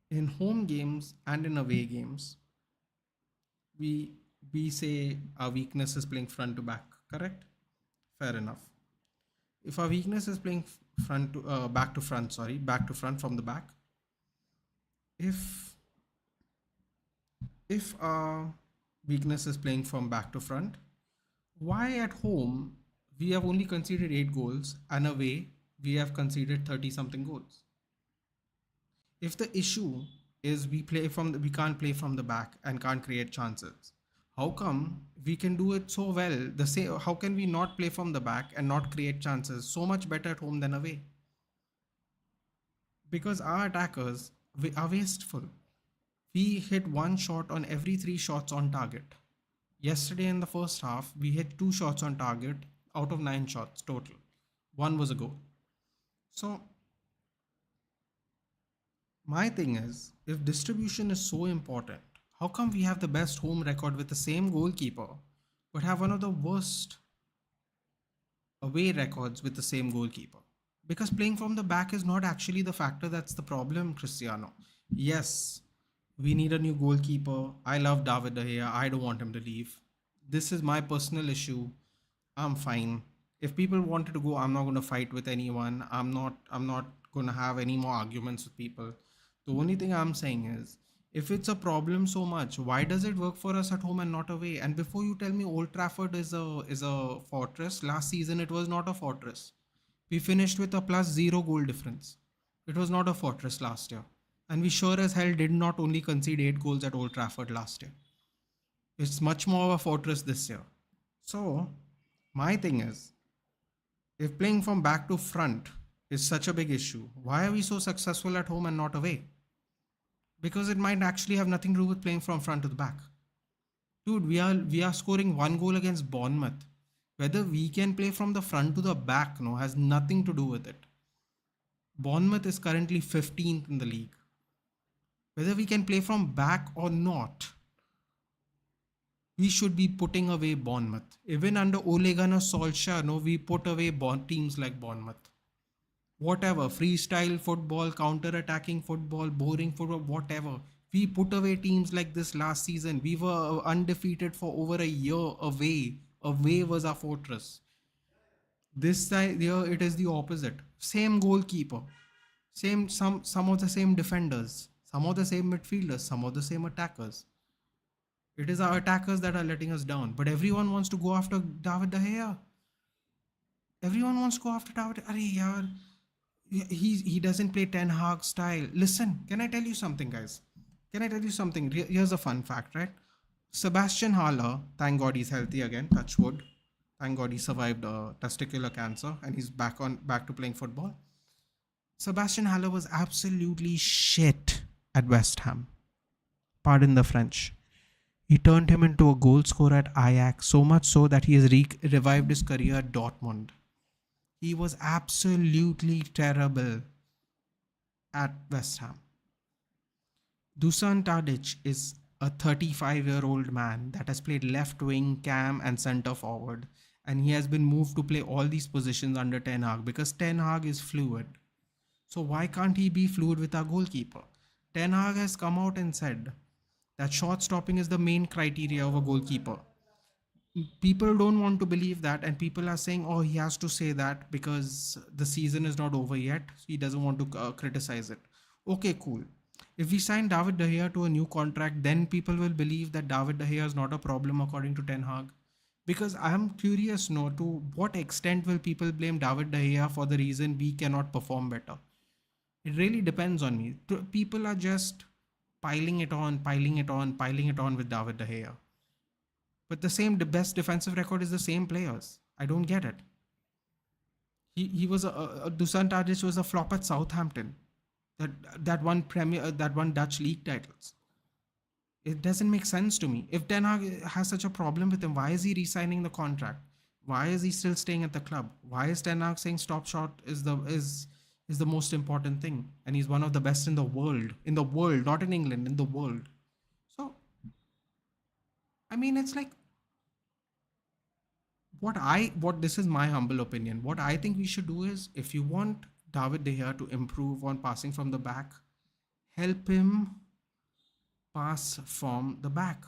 In home games and in away games, we we say our weakness is playing front to back, correct? Fair enough. If our weakness is playing front to back to front, sorry, back to front from the back, if our weakness is playing from back to front, why at home we have only conceded 8 goals and away we have conceded 30 something goals? If the issue is we can't play from the back and can't create chances, How come we can do it so well? The same. How can we not play from the back and not create chances? So much better at home than away. Because our attackers are wasteful. We hit one shot on every three shots on target. Yesterday in the first half, we hit two shots on target out of nine shots total. One was a goal. So, my thing is, if distribution is so important, how come we have the best home record with the same goalkeeper, but have one of the worst away records with the same goalkeeper? Because playing from the back is not actually the factor that's the problem, Cristiano. Yes, we need a new goalkeeper. I love David De Gea. I don't want him to leave. This is my personal issue. I'm fine. If people wanted to go, I'm not going to fight with anyone. I'm not going to have any more arguments with people. The only thing I'm saying is, if it's a problem so much, why does it work for us at home and not away? And before you tell me Old Trafford is a fortress, last season it was not a fortress. We finished with a plus zero goal difference. It was not a fortress last year. And we sure as hell did not only concede 8 goals at Old Trafford last year. It's much more of a fortress this year. So, my thing is, if playing from back to front is such a big issue, why are we so successful at home and not away? Because it might actually have nothing to do with playing from front to the back. Dude, we are scoring one goal against Bournemouth. Whether we can play from the front to the back, no, has nothing to do with it. Bournemouth is currently 15th in the league. Whether we can play from back or not, we should be putting away Bournemouth. Even under Ole Gunnar Solskjaer, no, we put away teams like Bournemouth. Whatever, freestyle football, counter-attacking football, boring football, whatever. We put away teams like this last season. We were undefeated for over a year away. Away was our fortress. This year it is the opposite. Same goalkeeper, some of the same defenders, some of the same midfielders, some of the same attackers. It is our attackers that are letting us down. But everyone wants to go after David De Gea. Everyone wants to go after David. Arey yaar, he doesn't play Ten Hag style. Listen, can I tell you something, guys? Can I tell you something? Here's a fun fact, right? Sebastian Haller, thank God he's healthy again. Touch wood. Thank God he survived testicular cancer and he's back to playing football. Sebastian Haller was absolutely shit at West Ham. Pardon the French. He turned him into a goal scorer at Ajax, so much so that he has revived his career at Dortmund. He was absolutely terrible at West Ham. Dusan Tadic is a 35-year-old man that has played left wing, cam, and centre forward, and he has been moved to play all these positions under Ten Hag because Ten Hag is fluid. So why can't he be fluid with our goalkeeper? Ten Hag has come out and said that shot stopping is the main criteria of a goalkeeper. People don't want to believe that, and people are saying, oh, he has to say that because the season is not over yet. So he doesn't want to criticize it. Okay, cool. If we sign David De Gea to a new contract, then people will believe that David De Gea is not a problem according to Ten Hag. Because I am curious, to what extent will people blame David De Gea for the reason we cannot perform better? It really depends on me. People are just piling it on with David De Gea. But the best defensive record is the same players. I don't get it. He was Dusan Tadic was a flop at Southampton. That one Dutch league titles. It doesn't make sense to me. If Ten Hag has such a problem with him, why is he re-signing the contract? Why is he still staying at the club? Why is Ten Hag saying stop shot is the most important thing, and he's one of the best in the world, not in England, in the world. So, I mean, it's like what this is my humble opinion. What I think we should do is, if you want David De Gea to improve on passing from the back, help him pass from the back.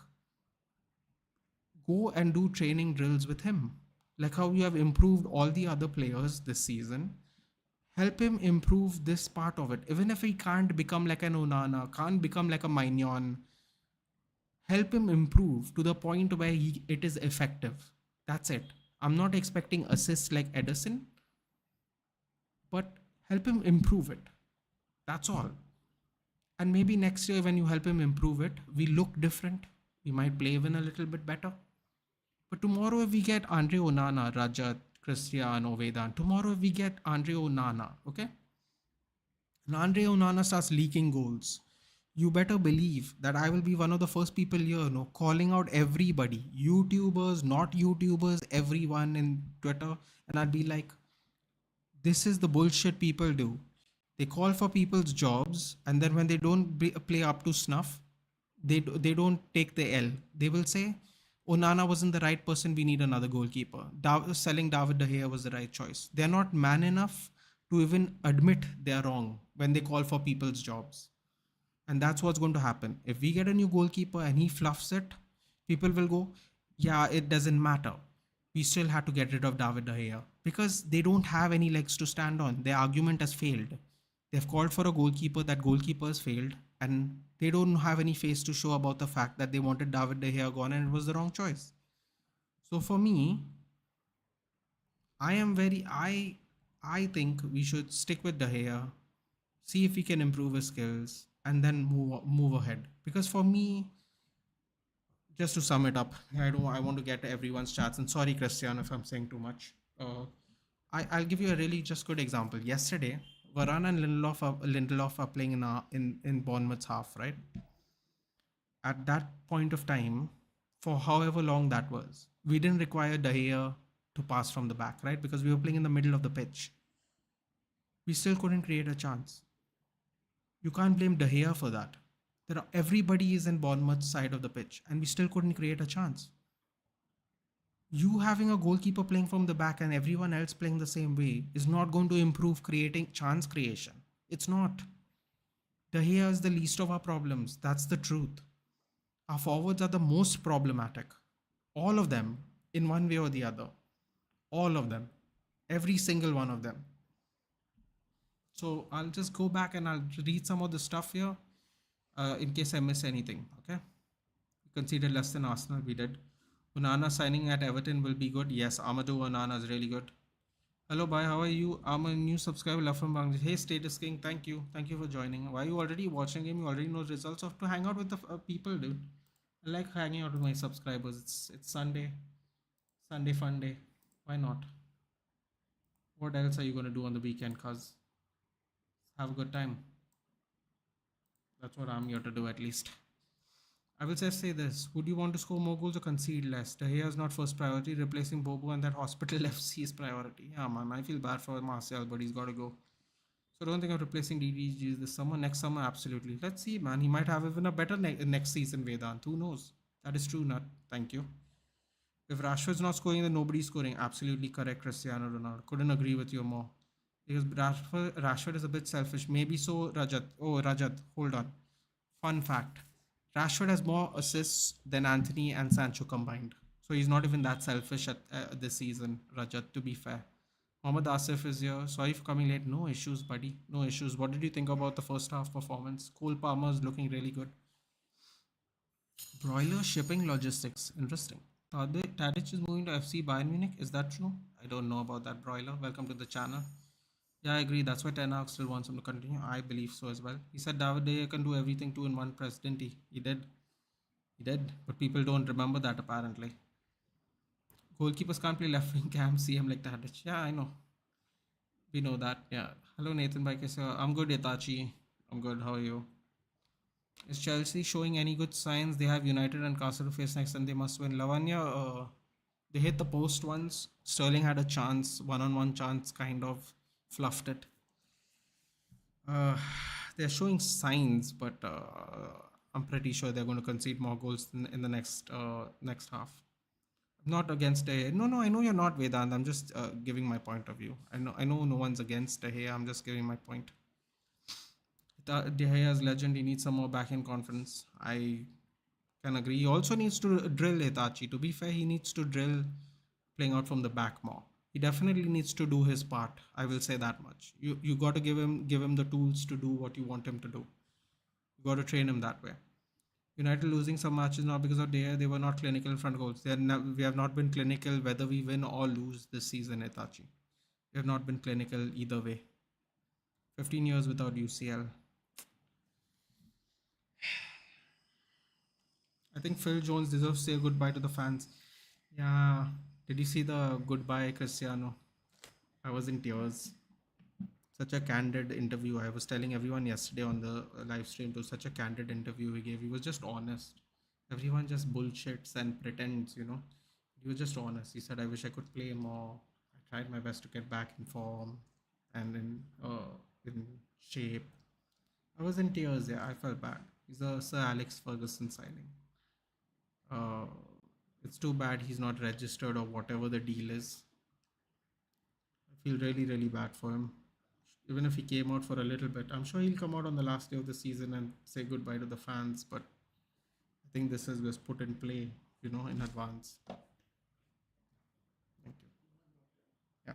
Go and do training drills with him, like how you have improved all the other players this season. Help him improve this part of it. Even if he can't become like an Onana, can't become like a Maignan, help him improve to the point where it is effective. That's it. I'm not expecting assists like Edison, but help him improve it. That's all. And maybe next year when you help him improve it, we look different. We might play even a little bit better. But tomorrow, if we get Andre Onana, Rajat, Cristiano, Vedan, tomorrow if we get Andre Onana, okay? And Andre Onana starts leaking goals. You better believe that I will be one of the first people here, calling out everybody, YouTubers, not YouTubers, everyone in Twitter, and I'd be like, this is the bullshit people do. They call for people's jobs, and then when they don't play up to snuff, they don't take the L. They will say, Onana wasn't the right person. We need another goalkeeper. Selling David De Gea was the right choice. They're not man enough to even admit they're wrong when they call for people's jobs. And that's what's going to happen. If we get a new goalkeeper and he fluffs it, people will go, yeah, it doesn't matter. We still had to get rid of David De Gea because they don't have any legs to stand on. Their argument has failed. They've called for a goalkeeper, that goalkeeper has failed, and they don't have any face to show about the fact that they wanted David De Gea gone and it was the wrong choice. So for me, I think we should stick with De Gea, see if we can improve his skills, and then move ahead. Because for me, just to sum it up, I want to get everyone's chats. And sorry, Christian, if I'm saying too much. I'll give you a really just good example. Yesterday, Varane and Lindelof are playing in Bournemouth's half, right? At that point of time, for however long that was, we didn't require De Gea to pass from the back, right? Because we were playing in the middle of the pitch. We still couldn't create a chance. You can't blame De Gea for that. Everybody is in Bournemouth's side of the pitch, and we still couldn't create a chance. You having a goalkeeper playing from the back and everyone else playing the same way is not going to improve creating chance creation. It's not. De Gea is the least of our problems. That's the truth. Our forwards are the most problematic. All of them, in one way or the other. All of them. Every single one of them. So I'll just go back and I'll read some of the stuff here in case I miss anything. Okay. We conceded less than Arsenal. We did. Onana signing at Everton will be good. Yes, Amadou Onana is really good. Hello, bye. How are you? I'm a new subscriber, love from Bangladesh. Hey, Status King. Thank you. Thank you for joining. Why are you already watching game? You already know results of to hang out with the people, dude. I like hanging out with my subscribers. It's Sunday. Sunday fun day. Why not? What else are you going to do on the weekend, cuz? Have a good time. That's what I'm here to do, at least. I will just say this. Would you want to score more goals or concede less? De Gea is not first priority. Replacing Bobo and that hospital FC is priority. Yeah, man. I feel bad for Marcel, but he's got to go. So don't think of replacing DDG this summer. Next summer, absolutely. Let's see, man. He might have even a better next season, Vedant. Who knows? That is true, not. Thank you. If Rashford's not scoring, then nobody's scoring. Absolutely correct, Cristiano Ronaldo. Couldn't agree with you more. Because Rashford is a bit selfish. Maybe so, Rajat. Oh, Rajat, hold on. Fun fact. Rashford has more assists than Anthony and Sancho combined. So he's not even that selfish at this season, Rajat, to be fair. Mohammad Asif is here. Sorry for coming late. No issues, buddy. No issues. What did you think about the first half performance? Cole Palmer is looking really good. Broiler shipping logistics. Interesting. Tadic is moving to FC Bayern Munich. Is that true? I don't know about that, Broiler. Welcome to the channel. Yeah, I agree. That's why Ten Hag still wants him to continue. I believe so as well. He said David De Gea can do everything two in one press, didn't he? He did. He did. But people don't remember that apparently. Goalkeepers can't play left wing cam CM like Tadic. Yeah, I know. We know that. Yeah. Hello, Nathan Bikes. I'm good, Itachi. I'm good. How are you? Is Chelsea showing any good signs? They have United and Castle to face next and they must win. Lavanya, they hit the post once. Sterling had a chance, one-on-one chance, kind of fluffed it. They're showing signs, but I'm pretty sure they're going to concede more goals in the next half. I'm not against De Gea. No, I know you're not, Vedant. I'm just giving my point of view. I know no one's against De Gea. I'm just giving my point. De Gea is legend. He needs some more back-end confidence. I can agree. He also needs to drill Itachi. To be fair, he needs to drill playing out from the back more. He definitely needs to do his part. I will say that much. You got to give him the tools to do what you want him to do. You got to train him that way. United losing some matches not because of De Gea. They were not clinical in front goals. We have not been clinical whether we win or lose this season, Itachi. We have not been clinical either way. 15 years without UCL. I I think Phil Jones deserves to say goodbye to the fans. Yeah. Did you see the goodbye Cristiano? I was in tears. Such a candid interview. I was telling everyone yesterday on the live stream, to such a candid interview he gave. He was just honest. Everyone just bullshits and pretends, He was just honest. He said, I wish I could play more. I tried my best to get back in form and in shape. I was in tears, yeah. I felt bad. He's a Sir Alex Ferguson signing. Uh, it's too bad he's not registered or whatever the deal is. I feel really, really bad for him. Even if he came out for a little bit, I'm sure he'll come out on the last day of the season and say goodbye to the fans. But I think this is was put in play, in advance. Thank you. Yeah.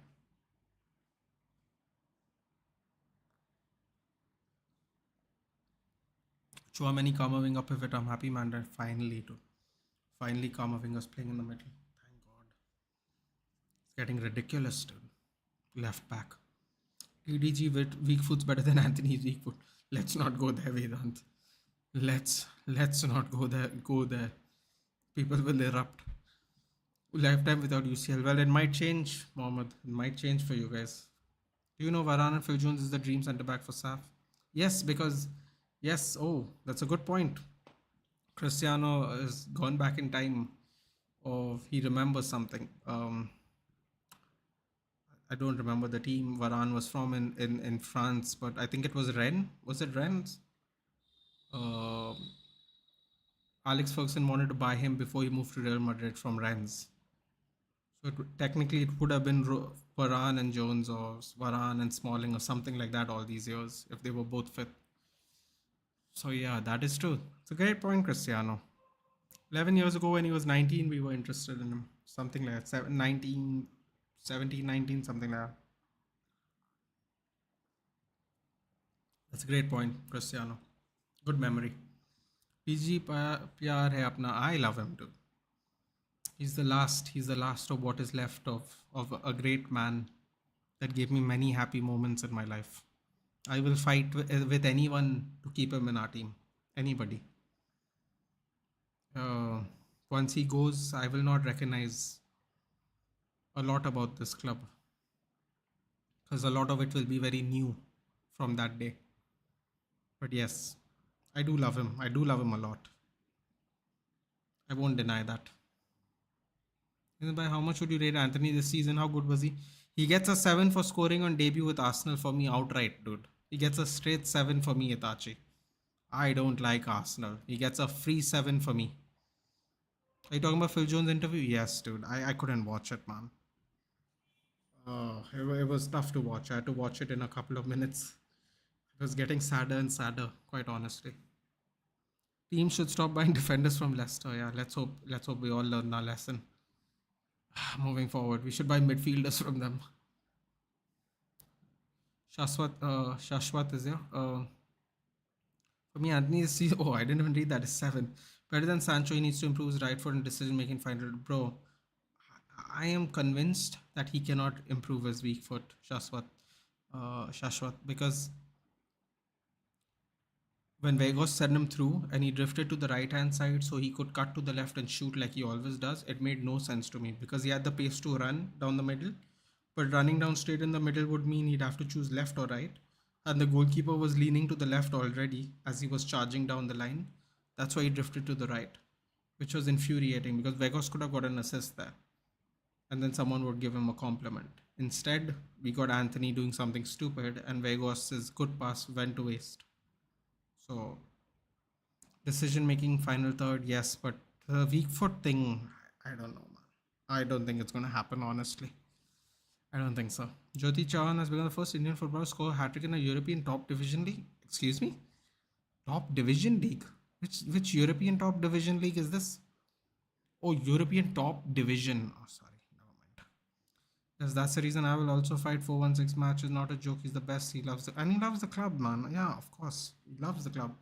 Chouameni Kammerwinger pivot. I'm happy, man. That finally Kammerwinger's playing in the middle. Thank God. It's getting ridiculous, dude. Left back. EDG with weak foot's better than Anthony's weak foot. Let's not go there, Vedant. Let's not go there. Go there. People will erupt. Lifetime without UCL. Well, it might change, Mohammed. It might change for you guys. Do you know Varane and Phil Jones is the dream centre back for SAF? Yes, because oh, that's a good point. Cristiano has gone back in time, or he remembers something. I don't remember the team Varane was from in France, but I think it was Rennes. Was it Rennes? Alex Ferguson wanted to buy him before he moved to Real Madrid from Rennes. So technically it would have been Varane and Jones, or Varane and Smalling, or something like that all these years, if they were both fit. So yeah, that is true. It's a great point, Cristiano. 11 years ago when he was 19, we were interested in him. Something like that. 17, 19, something like that. That's a great point, Cristiano. Good memory. PG Pyar hai apna. I love him too. He's the last of what is left of a great man that gave me many happy moments in my life. I will fight with anyone to keep him in our team. Anybody. Once he goes, I will not recognize a lot about this club, because a lot of it will be very new from that day. But yes, I do love him. I do love him a lot. I won't deny that. And by how much would you rate Anthony this season? How good was he? He gets a 7 for scoring on debut with Arsenal for me outright, dude. He gets a straight 7 for me, Itachi. I don't like Arsenal. He gets a free 7 for me. Are you talking about Phil Jones' interview? Yes, dude. I couldn't watch it, man. It was tough to watch. I had to watch it in a couple of minutes. It was getting sadder and sadder, quite honestly. Teams should stop buying defenders from Leicester. Yeah, let's hope we all learn our lesson. Moving forward, we should buy midfielders from them. Shashwat is there. For me, Anthony is oh, I didn't even read that. Is 7 better than Sancho? He needs to improve his right foot and decision making. Final, bro. I am convinced that he cannot improve his weak foot, Shashwat, because when Weghorst sent him through and he drifted to the right hand side so he could cut to the left and shoot like he always does, it made no sense to me, because he had the pace to run down the middle, but running down straight in the middle would mean he'd have to choose left or right, and the goalkeeper was leaning to the left already as he was charging down the line. That's why he drifted to the right, which was infuriating, because Weghorst could have got an assist there and then someone would give him a compliment. Instead, we got Anthony doing something stupid and Weghorst's good pass went to waste. So, decision making, final third, yes, but the weak foot thing, I don't know, man. I don't think it's going to happen, honestly. I don't think so. Jyoti Chauhan has become the first Indian footballer to score a hat-trick in a European top division league. Excuse me? Top division league? Which European top division league is this? Oh, European top division. Oh, sorry. Never mind. Yes, that's the reason I will also fight 416 match. Is not a joke. He's the best. He loves it. And he loves the club, man. Yeah, of course. He loves the club.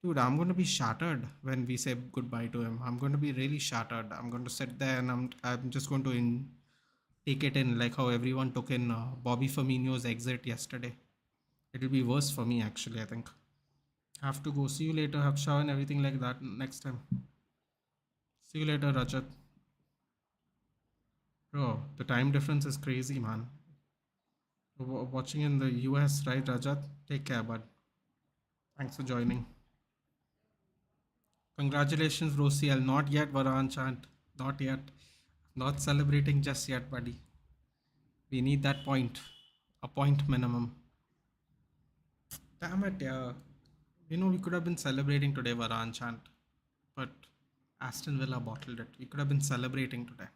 Dude, I'm going to be shattered when we say goodbye to him. I'm going to be really shattered. I'm going to sit there and I'm just going to take it in, like how everyone took in Bobby Firmino's exit yesterday. It'll be worse for me, actually, I think. Have to go. See you later. Have shower and everything like that next time. See you later, Rajat. Bro, the time difference is crazy, man. Watching in the US, right, Rajat? Take care, bud. Thanks for joining. Congratulations, Rosiel. Not yet, Varan chant. Not yet. Not celebrating just yet, buddy. We need that point. A point minimum. Damn it, yeah. We could have been celebrating today, Varan chant. But Aston Villa bottled it. We could have been celebrating today.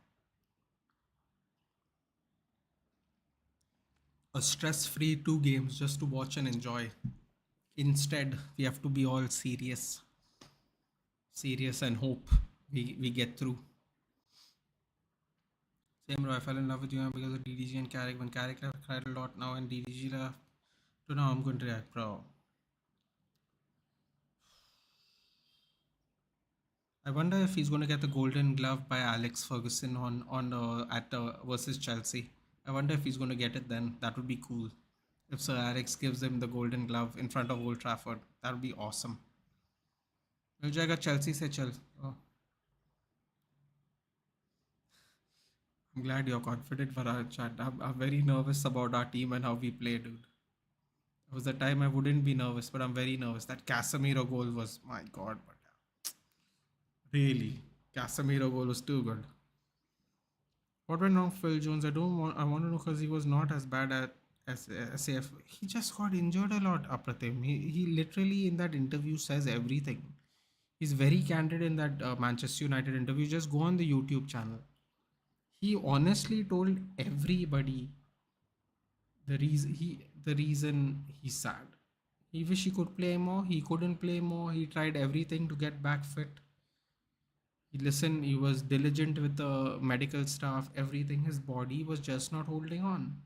A stress-free 2 games just to watch and enjoy. Instead, we have to be all serious and hope we get through. Same bro, I fell in love with you because of DDG and Carrick. When Carrick left, I cried a lot now, and DDG left. So now I'm going to react, bro. I wonder if he's going to get the Golden Glove by Alex Ferguson at versus Chelsea. I wonder if he's going to get it then. That would be cool. If Sir Alex gives him the Golden Glove in front of Old Trafford, that would be awesome. मिल जाएगा Chelsea से चल. Oh. I'm glad you're confident for our chat. I'm very nervous about our team and how we play, dude. There was a time I wouldn't be nervous, but I'm very nervous. That Casemiro goal was, my God, but really, Casemiro goal was too good. What went wrong, Phil Jones? I want to know because he was not as bad as SAF. He just got injured a lot, Apratim. He literally in that interview says everything. He's very candid in that Manchester United interview. Just go on the YouTube channel. He honestly told everybody the reason he's sad. He wish he could play more. He couldn't play more. He tried everything to get back fit. He listened. He was diligent with the medical staff. Everything. His body was just not holding on.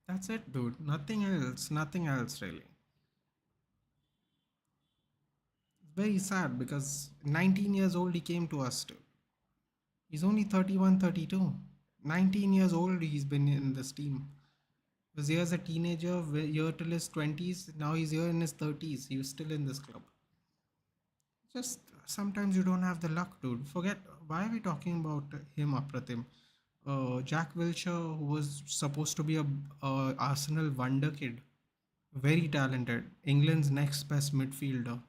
That's it, dude. Nothing else. Nothing else really. It's very sad because 19 years old he came to us, dude. He's only 31, 32. 19 years old he's been in this team. He was here as a teenager, here till his 20s. Now he's here in his 30s. He was still in this club. Just sometimes you don't have the luck, dude. Forget, why are we talking about him, Apratim? Jack Wilshere, who was supposed to be a Arsenal wonder kid, very talented, England's next best midfielder.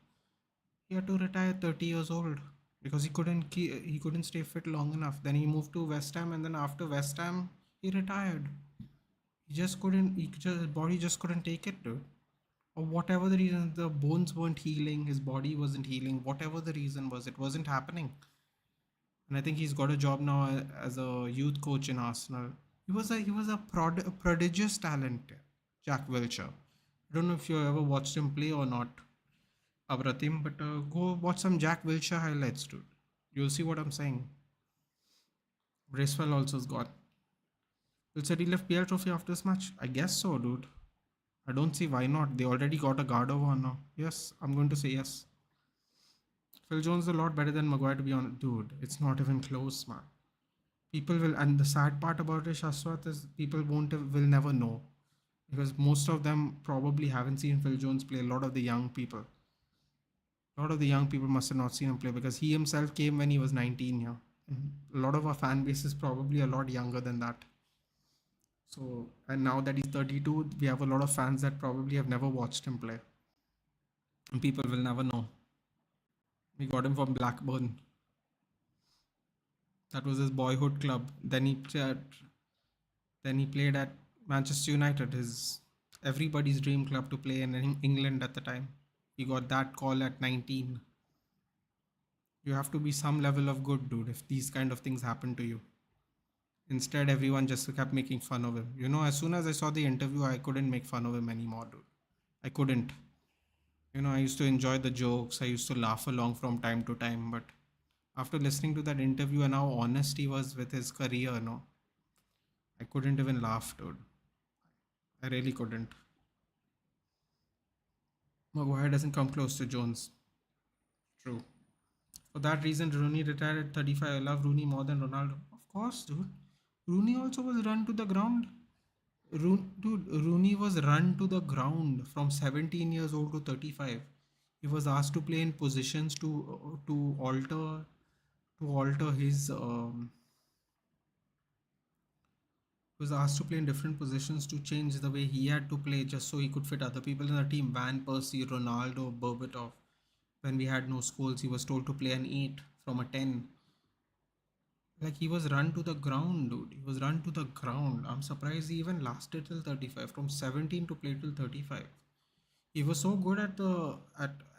He had to retire 30 years old because he couldn't stay fit long enough. Then he moved to West Ham, and then after West Ham, he retired. He just couldn't. His body just couldn't take it, dude. Or whatever the reason, the bones weren't healing, his body wasn't healing. Whatever the reason was, it wasn't happening. And I think he's got a job now as a youth coach in Arsenal. He was a prodigious talent, Jack Wilshere. I don't know if you ever watched him play or not, Abratim, but go watch some Jack Wilshere highlights, dude. You'll see what I'm saying. Bracewell also is gone. Will City lift PL trophy after this match? I guess so, dude. I don't see why not. They already got a guard of honor. Yes, I'm going to say yes. Phil Jones is a lot better than Maguire, to be honest. Dude, it's not even close, man. People will, and the sad part about it, Shashwat, is people will never know. Because most of them probably haven't seen Phil Jones play. A lot of the young people. A lot of the young people must have not seen him play because he himself came when he was 19 here. And a lot of our fan base is probably a lot younger than that. So, and now that he's 32, we have a lot of fans that probably have never watched him play. And people will never know. We got him from Blackburn. That was his boyhood club. Then he played at Manchester United, everybody's dream club to play in England at the time. He got that call at 19. You have to be some level of good, dude, if these kind of things happen to you. Instead, everyone just kept making fun of him. As soon as I saw the interview, I couldn't make fun of him anymore, dude. I couldn't. I used to enjoy the jokes. I used to laugh along from time to time. But after listening to that interview and how honest he was with his career, I couldn't even laugh, dude. I really couldn't. Maguire doesn't come close to Jones. True. For that reason, Rooney retired at 35. I love Rooney more than Ronaldo. Of course, dude. Rooney also was run to the ground. Rooney was run to the ground from 17 years old to 35. He was asked to play in positions to alter his he was asked to play in different positions to change the way he had to play just so he could fit other people in the team. Van Persie, Ronaldo, Berbatov. When we had no Scholes, he was told to play an 8 from a 10. Like he was run to the ground, dude. He was run to the ground. I'm surprised he even lasted till 35. From 17 to play till 35. He was so good at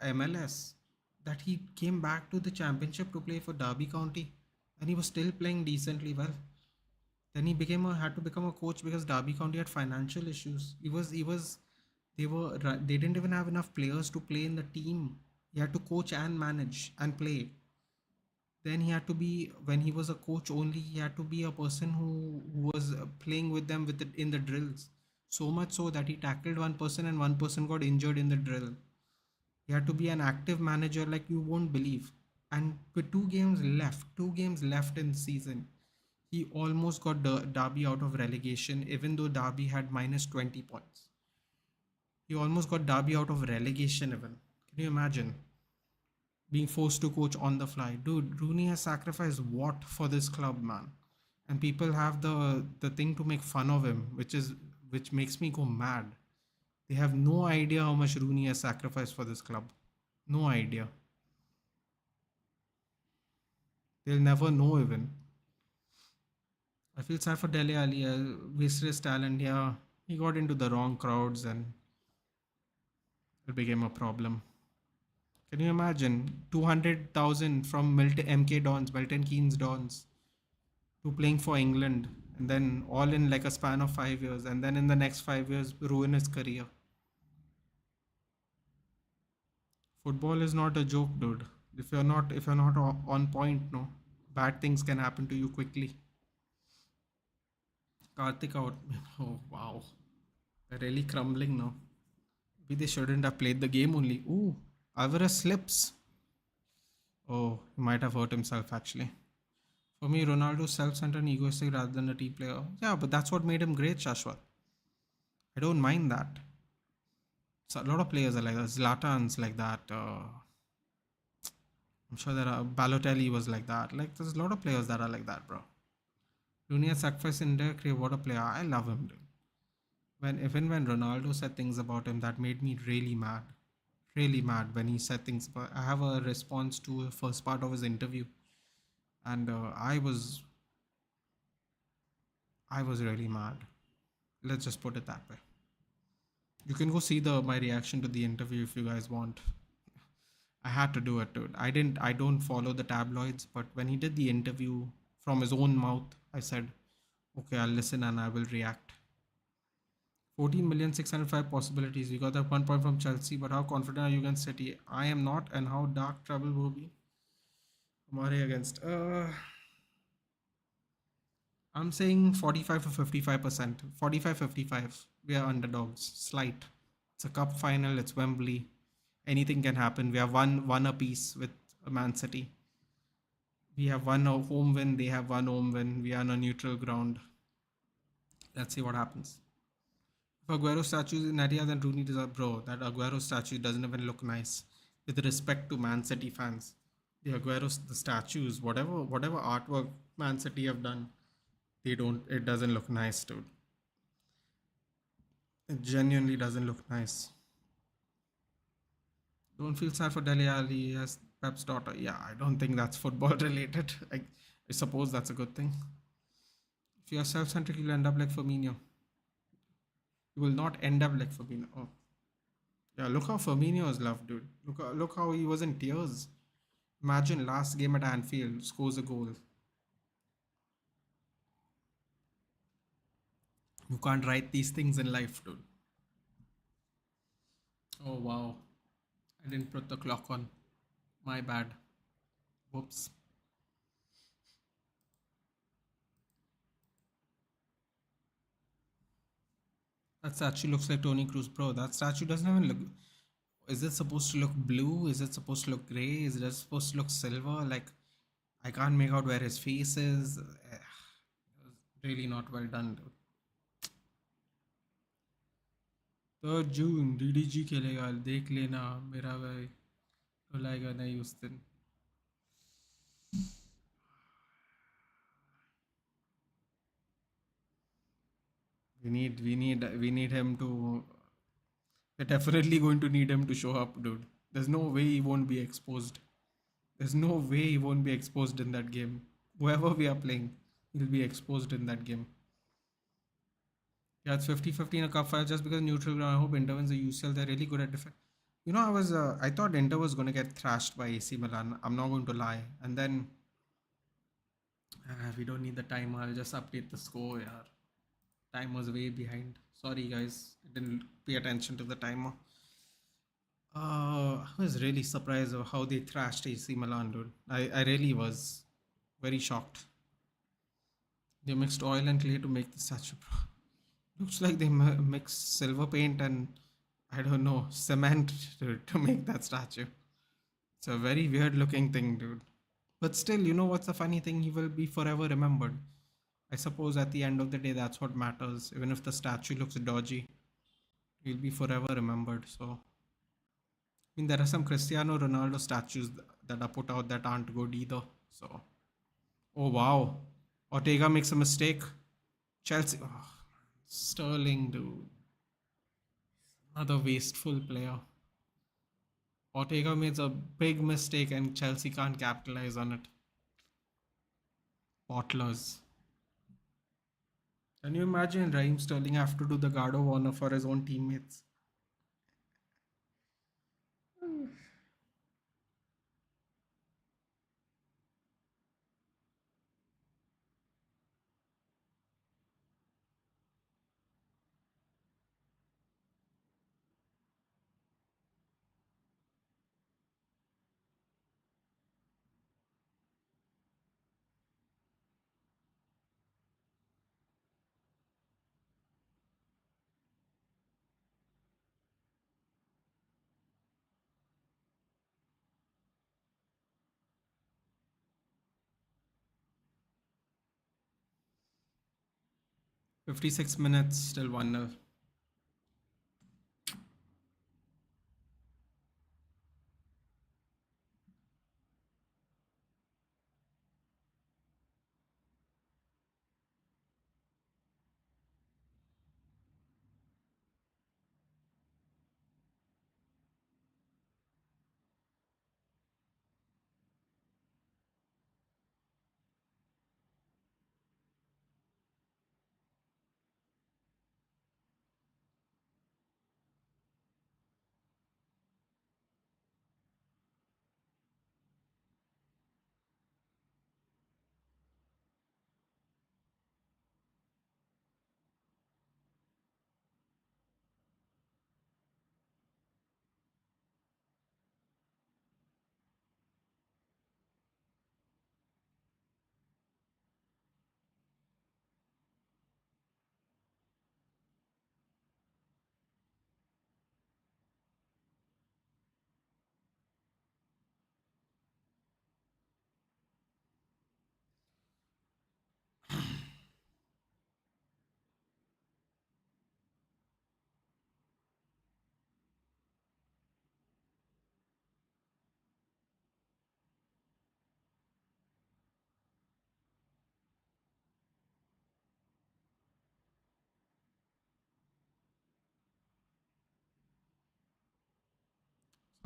MLS that he came back to the championship to play for Derby County, and he was still playing decently well. Then he had to become a coach because Derby County had financial issues. They didn't even have enough players to play in the team. He had to coach and manage and play. Then he had to be, when he was a coach only, he had to be a person who was playing with them in the drills. So much so that he tackled one person and one person got injured in the drill. He had to be an active manager like you won't believe. And with two games left in the season, he almost got Derby out of relegation, even though Derby had minus 20 points. He almost got Derby out of relegation even. Can you imagine? Being forced to coach on the fly. Dude, Rooney has sacrificed what for this club, man? And people have the thing to make fun of him, which makes me go mad. They have no idea how much Rooney has sacrificed for this club. No idea. They'll never know even. I feel sad for Dele Alli. Wasted his talent. Yeah, he got into the wrong crowds and it became a problem. Can you imagine 200,000 from MK Dons, Milton Keynes Dons, to playing for England, and then all in like a span of 5 years, and then in the next 5 years ruin his career? Football is not a joke, dude. If you're not on point, no, bad things can happen to you quickly. Karthik out. Oh wow, they're really crumbling now. Maybe they shouldn't have played the game only. Ooh, Alvarez slips. Oh, he might have hurt himself actually. For me, Ronaldo's self-centered and egoistic rather than a team player. Yeah, but that's what made him great, Shashwat. I don't mind that. So a lot of players are like that. Zlatan's like that. I'm sure there are Balotelli was like that. Like there's a lot of players that are like that, bro. Rooney has sacrificed in their career. What a player! I love him, dude. When Ronaldo said things about him, that made me really mad. Really mad when he said things. But I have a response to the first part of his interview, and I was really mad. Let's just put it that way. You can go see the my reaction to the interview if you guys want. I had to do it, dude. I don't follow the tabloids, but when he did the interview from his own mouth, I said, okay, I'll listen and I will react. 14,605,000 possibilities. We got that 1 point from Chelsea, but how confident are you against City? I am not, and how dark trouble will be. Amare against. I'm saying 45 to 55%. 45-55. We are underdogs. Slight. It's a cup final. It's Wembley. Anything can happen. We have one apiece with Man City. We have one home win. They have one home win. We are on a neutral ground. Let's see what happens. If Aguero statue is Nadia, then Rooney deserves. Bro, that Aguero statue doesn't even look nice. With respect to Man City fans, the statues, whatever artwork Man City have done, it doesn't look nice, dude. It genuinely doesn't look nice. Don't feel sad for Dele Alli as Pep's daughter. Yeah, I don't think that's football related. I suppose that's a good thing. If you are self-centric, you'll end up like Firmino. You will not end up like Firmino. Oh. Yeah, look how Firmino is loved, dude. Look how he was in tears. Imagine last game at Anfield, scores a goal. You can't write these things in life, dude. Oh wow. I didn't put the clock on. My bad. Whoops. That statue looks like Tony Cruz, bro. That statue doesn't even look. Is it supposed to look blue? Is it supposed to look gray? Is it supposed to look silver? Like, I can't make out where his face is. Really not well done, dude. 3rd June DDG खेलेगा देख लेना मेरा भाई Ole Gunnar Houston. We need him to. We're definitely going to need him to show up, dude. There's no way he won't be exposed. There's no way he won't be exposed in that game. Whoever we are playing, he'll be exposed in that game. Yeah, it's 50-50 in a cup final just because neutral ground. I hope Inter wins the UCL. They're really good at defense. I thought Inter was going to get thrashed by AC Milan. I'm not going to lie. And then we don't need the timer. I'll just update the score. Yeah, time was way behind. Sorry, guys. I didn't pay attention to the timer. I was really surprised of how they thrashed AC Milan, dude. I really was very shocked. They mixed oil and clay to make the statue. Looks like they mixed silver paint and I don't know cement to make that statue. It's a very weird looking thing, dude. But still, you know what's the funny thing? He will be forever remembered. I suppose at the end of the day, that's what matters. Even if the statue looks dodgy, he'll be forever remembered. So, I mean, there are some Cristiano Ronaldo statues that are put out that aren't good either. So, oh wow, Ortega makes a mistake. Chelsea, oh, Sterling, dude, another wasteful player. Ortega makes a big mistake and Chelsea can't capitalize on it. Bottlers. Can you imagine Raheem Sterling have to do the guard of honor for his own teammates? 56 minutes, still 1-0.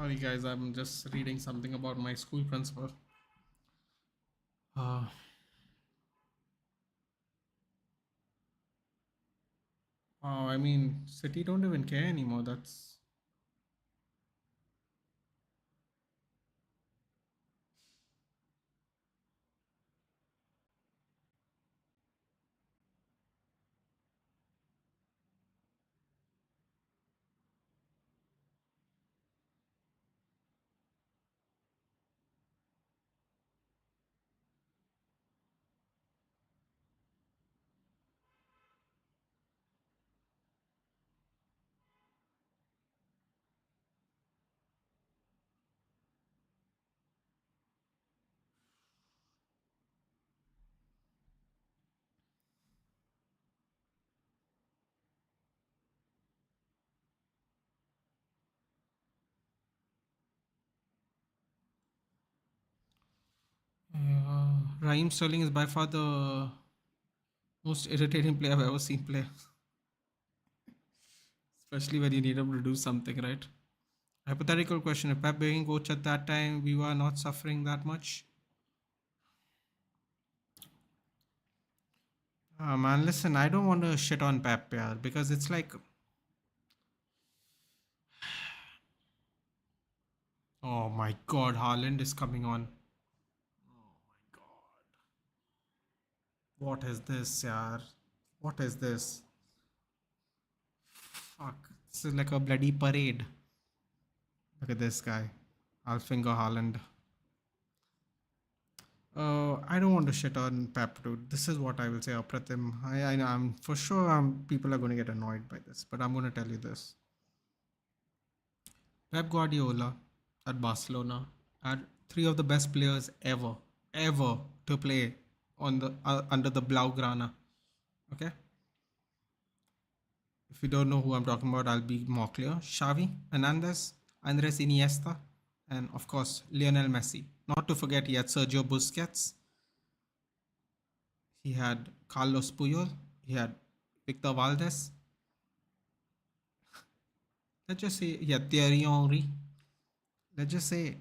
Sorry, guys, I'm just reading something about my school principal. Uh, wow, I mean, City don't even care anymore. That's Raheem Sterling is by far the most irritating player I've ever seen play, especially when you need him to do something, right? Hypothetical question: if Pep being coach at that time, we were not suffering that much. Man, listen, I don't want to shit on Pep, yeah, because it's like, oh my god, Haaland is coming on. Oh my god. What is this, yaar? What is this? Fuck. This is like a bloody parade. Look at this guy. I'll finger Haaland. I don't want to shit on Pep, dude. This is what I will say, Apratim. I know I'm for sure people are going to get annoyed by this, but I'm going to tell you this. Pep Guardiola at Barcelona had three of the best players ever to play on the under the Blaugrana. Okay, if you don't know who I'm talking about, I'll be more clear. Xavi, Hernandez, Andres Iniesta, and of course Lionel Messi. Not to forget, he had Sergio Busquets, he had Carlos Puyol, he had Victor Valdez. Let's just say he had Thierry Henry. Let's just say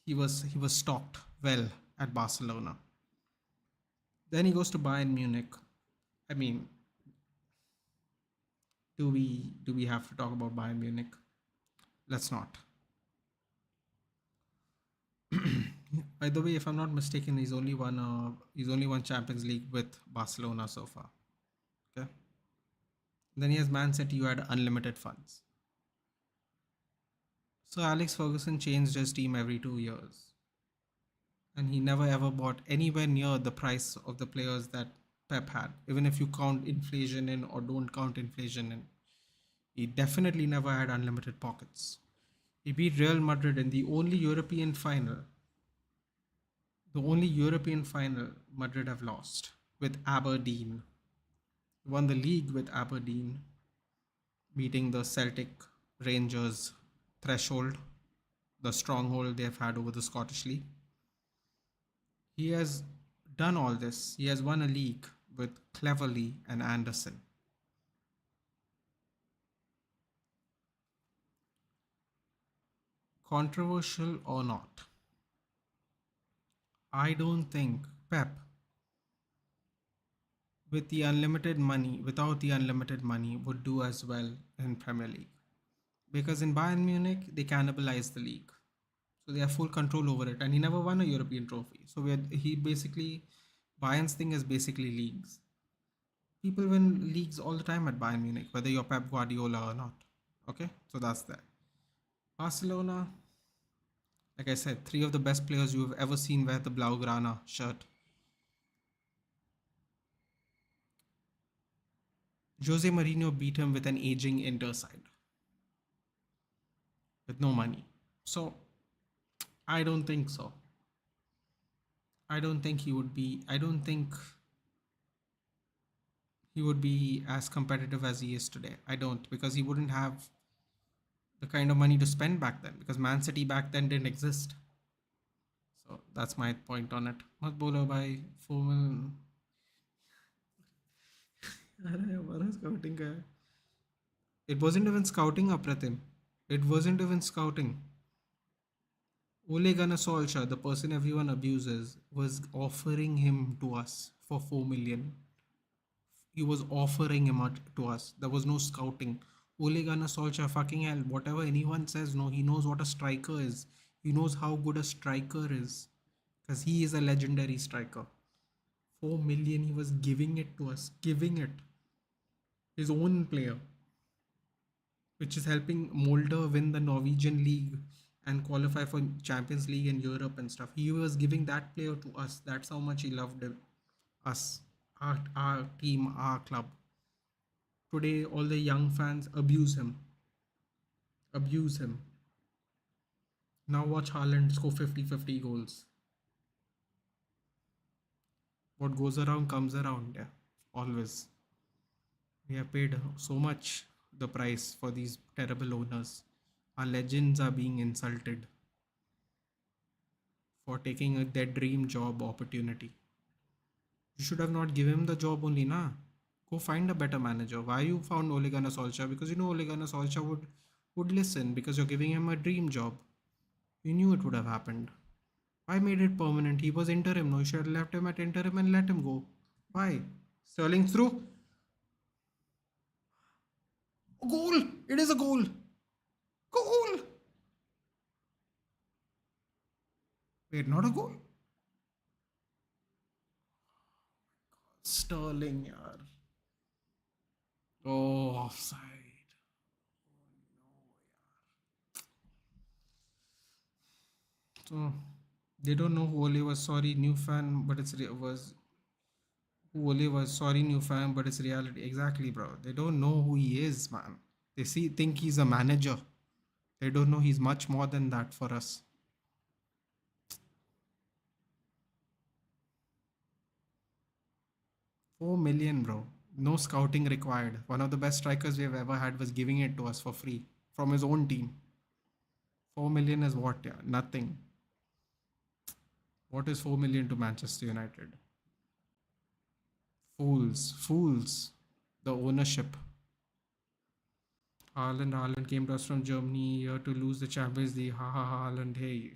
he was stocked well at Barcelona. Then he goes to Bayern Munich. I mean, do we have to talk about Bayern Munich? Let's not. By the way, if I'm not mistaken, he's only won Champions League with Barcelona so far. Okay. Then he has Man City, who had unlimited funds. So Alex Ferguson changed his team every 2 years, and he never ever bought anywhere near the price of the players that Pep had. Even if you count inflation in or don't count inflation in, he definitely never had unlimited pockets. He beat Real Madrid in the only European final Madrid have lost, with Aberdeen. Won the league with Aberdeen, beating the Celtic Rangers threshold, the stronghold they've had over the Scottish League. He has done all this. He has won a league with Cleverley and Anderson. Controversial or not, I don't think Pep, without the unlimited money, would do as well in Premier League. Because in Bayern Munich, they cannibalize the league. So they have full control over it. And he never won a European trophy. So Bayern's thing is basically leagues. People win leagues all the time at Bayern Munich, whether you're Pep Guardiola or not. Okay, so that's that. Barcelona, like I said, three of the best players you have ever seen wear the Blaugrana shirt. Jose Mourinho beat him with an aging Inter side with no money. So I don't think so. I don't think he would be. I don't think he would be as competitive as he is today. I don't, because he wouldn't have the kind of money to spend back then, because Man City back then didn't exist. So that's my point on it. Mat bolo bhai, formal. अरे हमारा scouting का है. It wasn't even scouting, Apratim. It wasn't even scouting. Ole Gunnar Solskjaer, the person everyone abuses, was offering him to us for 4 million. He was offering him to us. There was no scouting. Ole Gunnar Solskjaer, fucking hell, whatever anyone says, no, he knows what a striker is. He knows how good a striker is. Because he is a legendary striker. 4 million, he was giving it to us. Giving it. His own player. Which is helping Molde win the Norwegian League and qualify for Champions League in Europe and stuff. He was giving that player to us. That's how much he loved us, our team, our club. Today, all the young fans abuse him. Abuse him. Now watch Haaland score 50-50 goals. What goes around comes around, yeah. Always. We have paid so much the price for these terrible owners. Our legends are being insulted for taking their dream job opportunity. You should have not given him the job only, na. Go find a better manager. Why you found Ole Gunnar Solskjaer? Because you know Ole Gunnar Solskjaer would listen because you're giving him a dream job. You knew it would have happened. Why made it permanent? He was interim. No, you should have left him at interim and let him go. Why? Sterling through. A goal! It is a goal! Goal! Wait, not a goal? Sterling, yaar. Oh, offside. So they don't know who Ole was. Sorry, new fan, but was who Ole was. Sorry, new fan, but it's reality. Exactly, bro. They don't know who he is, man. They think he's a manager. They don't know he's much more than that for us. 4 million, bro. No scouting required. One of the best strikers we've ever had was giving it to us for free from his own team. 4 million is what? Yeah, nothing. What is 4 million to Manchester United? Fools, fools. The ownership. Haaland came to us from Germany here to lose the Champions League. Ha ha, Haaland. Hey,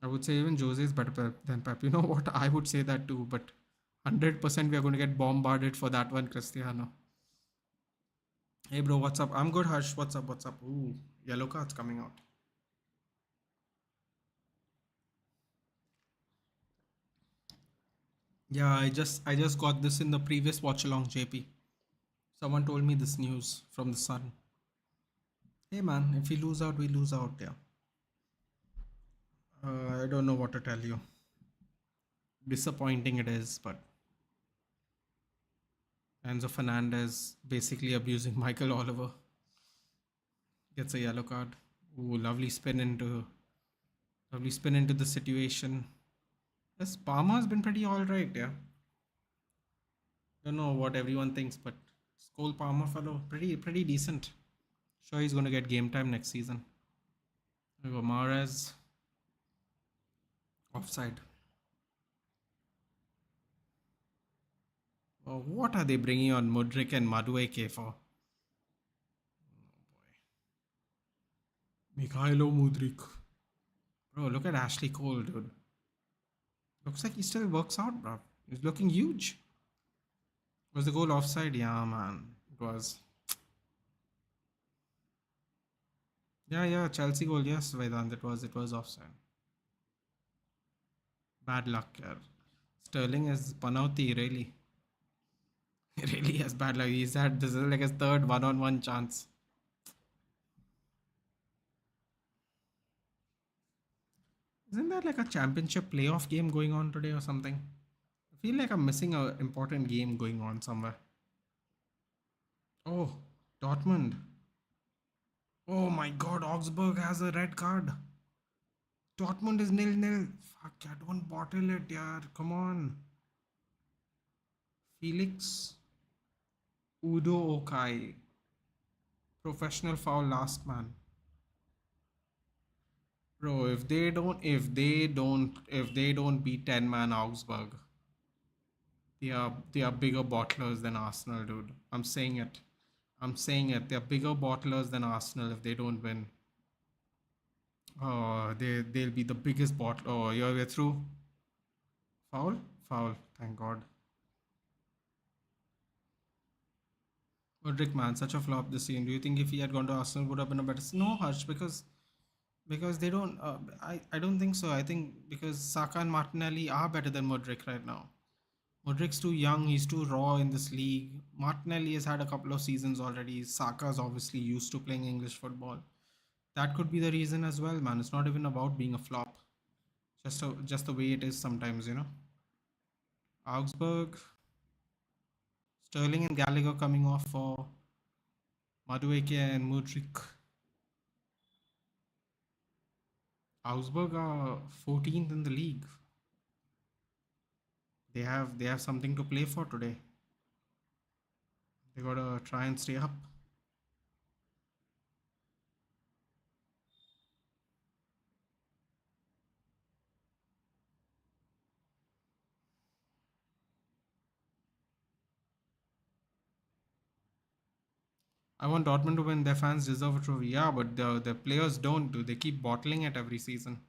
I would say even Jose is better than Pep. You know what? I would say that too, but 100% we are going to get bombarded for that one, Cristiano. Hey, bro, what's up? I'm good, Harsh. What's up? What's up? Ooh, yellow cards coming out. Yeah, I just got this in the previous watch along, JP. Someone told me this news from the Sun. Hey man, if we lose out, we lose out. Yeah. I don't know what to tell you. Disappointing it is, but Enzo Fernandez basically abusing Michael Oliver gets a yellow card. Ooh, lovely spin into the situation. Yes, Palmer has been pretty alright, yeah. Don't know what everyone thinks, but Cole Palmer fellow, pretty decent. Sure he's gonna get game time next season. We go Mahrez offside. Oh, what are they bringing on Mudryk and Madueke for? Mikhailo Mudryk. Bro, look at Ashley Cole, dude. Looks like he still works out, bro. He's looking huge. Was the goal offside? Yeah, man. It was. Yeah, Chelsea goal. Yes, Vedant. It was offside. Bad luck, yeah. Sterling is Panauti, really. He really has bad luck. This is like his third one-on-one chance. Isn't there like a championship playoff game going on today or something? I feel like I'm missing an important game going on somewhere. Oh, Dortmund. Oh my god, Augsburg has a red card. Dortmund is nil-nil. Fuck, yeah, don't bottle it, yaar. Come on. Felix Udo Okai. Professional foul last man. Bro, if they don't beat 10 man Augsburg, they are bigger bottlers than Arsenal, dude. I'm saying it. I'm saying it. They're bigger bottlers than Arsenal if they don't win. Oh, they'll be the biggest bottle. Oh, you're through. Foul? Foul. Thank God. Roderick, man, such a flop this season. Do you think if he had gone to Arsenal would have been a better? No, Harsh, because they don't. I don't think so. I think because Saka and Martinelli are better than Modric right now. Modric's too young. He's too raw in this league. Martinelli has had a couple of seasons already. Saka's obviously used to playing English football. That could be the reason as well, man. It's not even about being a flop. Just the way it is sometimes, you know. Augsburg, Sterling and Gallagher coming off for Madueke and Mudryk. Augsburg are 14th in the league. They have something to play for today. They gotta try and stay up. I want Dortmund to win. Their fans deserve a trophy. Yeah, but the players don't do. They keep bottling it every season.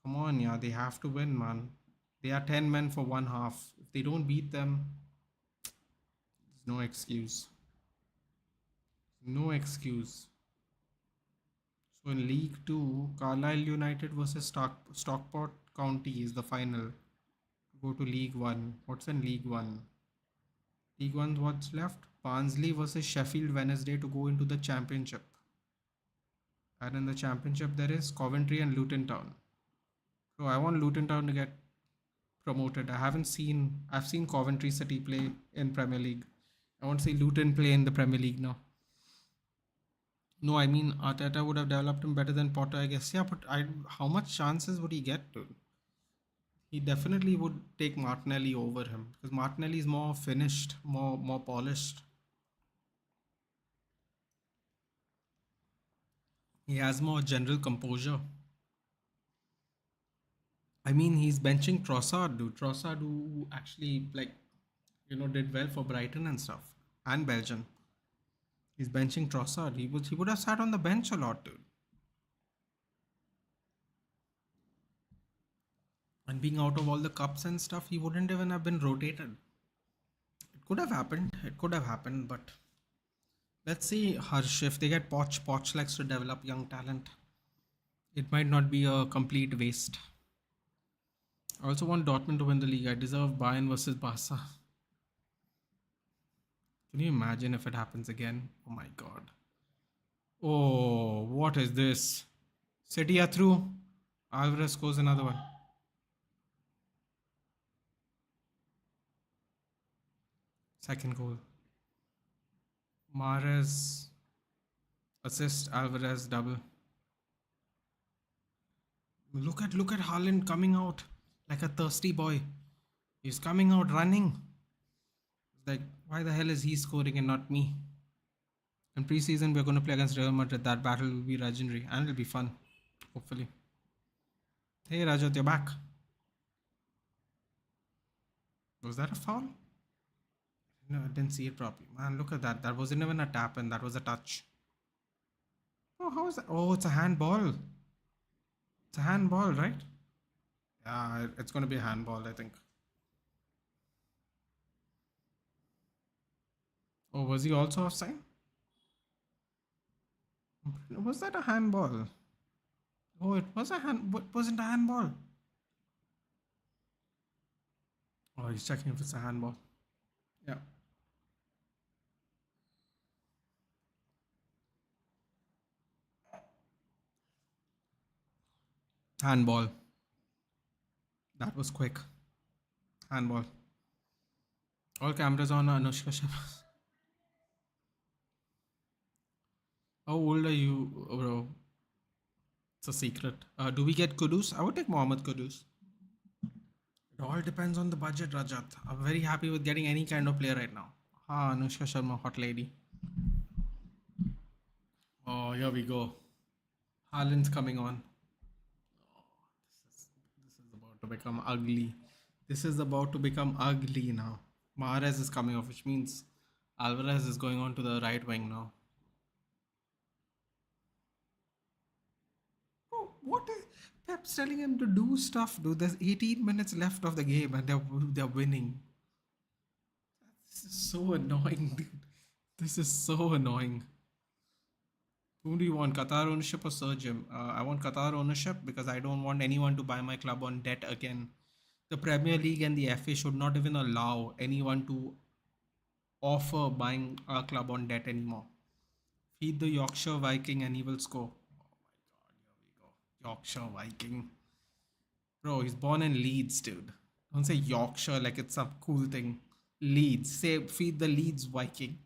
Come on, yeah, they have to win, man. They are 10 men for one half. If they don't beat them, there's no excuse. No excuse. So in League 2, Carlisle United versus Stockport County is the final. Go to League 1. What's in League 1? League 1, what's left? Barnsley versus Sheffield Wednesday to go into the Championship. And in the Championship, there is Coventry and Luton Town. So I want Luton Town to get promoted. I've seen Coventry City play in Premier League. I want to see Luton play in the Premier League now. No, I mean Arteta would have developed him better than Potter, I guess. Yeah, but how much chances would he get to? He definitely would take Martinelli over him because Martinelli is more finished, more polished. He has more general composure. I mean, he's benching Trossard, dude. Trossard, who actually did well for Brighton and stuff, and Belgium. He's benching Trossard. He would have sat on the bench a lot, dude. And being out of all the cups and stuff, he wouldn't even have been rotated. It could have happened. It could have happened, but let's see, Harsh. If they get Poch, Poch likes to develop young talent. It might not be a complete waste. I also want Dortmund to win the league. I deserve Bayern versus Barca. Can you imagine if it happens again? Oh my god. Oh, what is this? City are through. Alvarez scores another one. Second goal. Mahrez assist, Alvarez double. Look at Haaland coming out like a thirsty boy. He's coming out running. Like, why the hell is he scoring and not me? In preseason, we're going to play against Real Madrid. That battle will be legendary and it'll be fun, hopefully. Hey, Rajat, you're back. Was that a foul? No, I didn't see it properly. Man, look at that. That wasn't even a tap in. That was a touch. Oh, how is that? Oh, it's a handball. It's a handball, right? Yeah, it's going to be a handball, I think. Oh, was he also offside? Was that a handball? Oh, it was a hand. What wasn't a handball? Oh, he's checking if it's a handball. Yeah. Handball. That was quick. Handball. All cameras on Anushka Sharma. How old are you, bro? It's a secret. Do we get Kudus? I would take Mohammad Kudus. It all depends on the budget, Rajat. I'm very happy with getting any kind of player right now. Ah, Anushka Sharma, hot lady. Oh, here we go. Haaland's coming on. This is about to become ugly. This is about to become ugly now. Mahrez is coming off, which means Alvarez is going on to the right wing now. Oh, what is Pep's telling him to do stuff, dude? There's 18 minutes left of the game and they're winning. This is so annoying, dude. This is so annoying. Who do you want, Qatar ownership or Sir Jim? I want Qatar ownership because I don't want anyone to buy my club on debt again. The Premier League and the FA should not even allow anyone to offer buying our club on debt anymore. Feed the Yorkshire Viking and he will score. Oh my god, here we go. Yorkshire Viking. Bro, he's born in Leeds, dude. Don't say Yorkshire like it's some cool thing. Leeds. Say feed the Leeds Viking.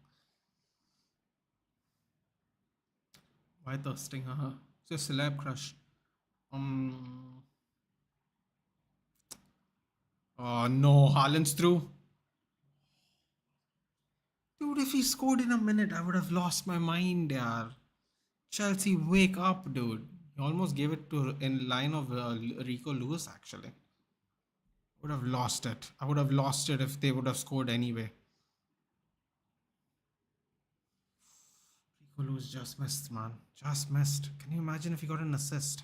Why thirsting? It's a celeb crush. Oh no, Haaland's through. Dude, if he scored in a minute, I would have lost my mind, yaar. Chelsea, wake up, dude. He almost gave it to in line of Rico Lewis, actually. Would have lost it. I would have lost it if they would have scored anyway. Rico just missed, man. Just missed. Can you imagine if he got an assist?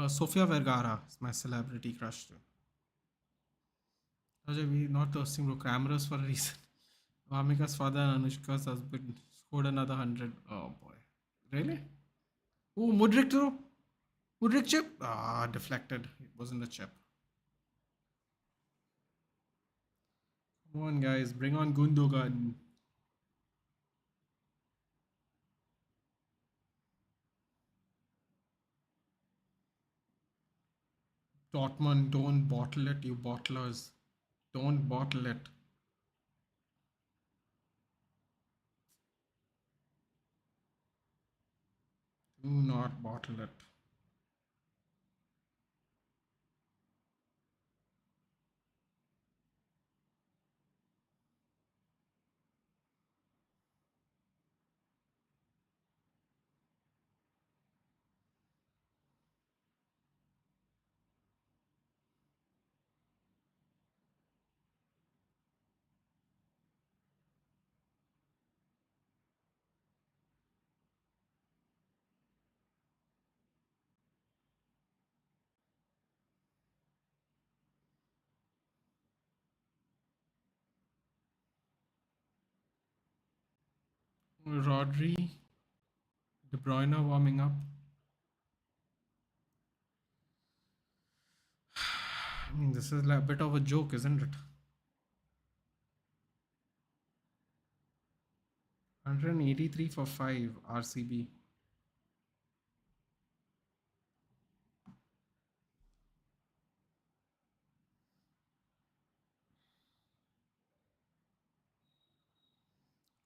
Sofia Vergara is my celebrity crush too. Ajay, we not thirsting bro. Cameras for a reason. Vamika's father and Anushka's husband scored another 100. Oh boy. Really? Oh, Mudrik too? Mudrik chip? Ah, deflected. It wasn't a chip. Come on, guys. Bring on Gundogan. Dortmund, don't bottle it, you bottlers. Don't bottle it. Do not bottle it. Rodri, De Bruyne warming up. I mean, this is like a bit of a joke, isn't it? 183 for 5 RCB.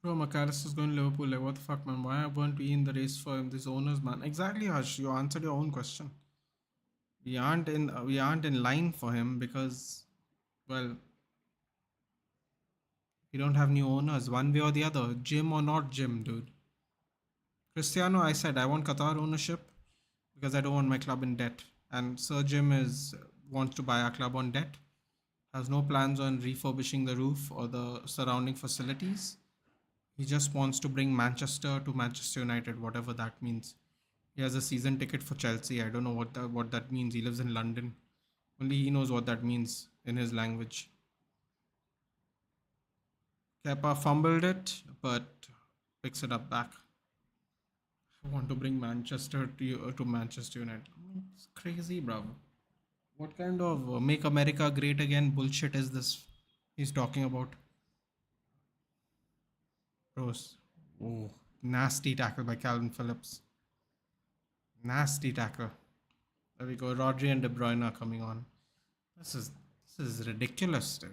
Bro, McAllister's going to Liverpool. Like, what the fuck, man? Why won't we in the race for him? These owners, man. Exactly, Hush. You answered your own question. We aren't in line for him because, well, we don't have new owners. One way or the other, Jim or not Jim, dude. Cristiano, I said I want Qatar ownership because I don't want my club in debt. And Sir Jim is wants to buy our club on debt. Has no plans on refurbishing the roof or the surrounding facilities. He just wants to bring Manchester to Manchester United, whatever that means. He has a season ticket for Chelsea. I don't know what that means. He lives in London. Only he knows what that means in his language. Kepa fumbled it, but picks it up back. I want to bring Manchester to Manchester United. It's crazy, bro. What kind of make America great again bullshit is this he's talking about? Bros. Oh, nasty tackle by Calvin Phillips. Nasty tackle. There we go. Rodri and De Bruyne are coming on. This is ridiculous, dude.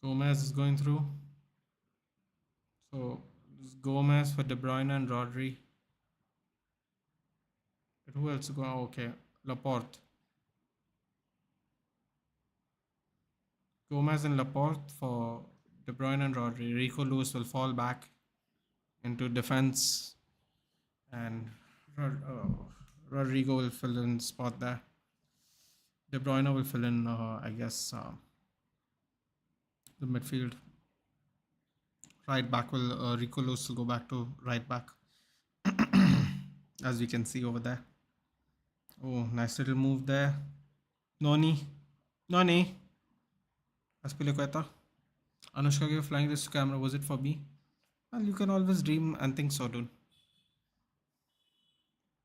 Gomez is going through. So Gomez for De Bruyne and Rodri. But who else is going? Oh, okay, Laporte. Gomez and Laporte for De Bruyne and Rodri. Rico Lewis will fall back into defense, and Rodrigo will fill in spot there. De Bruyne will fill in, I guess, the midfield. Right back will Rico Lewis will go back to right back, as we can see over there. Oh, nice little move there. Noni. Aspilicueta. Anushka gave flying this to camera. Was it for me? Well, you can always dream and think so, dude.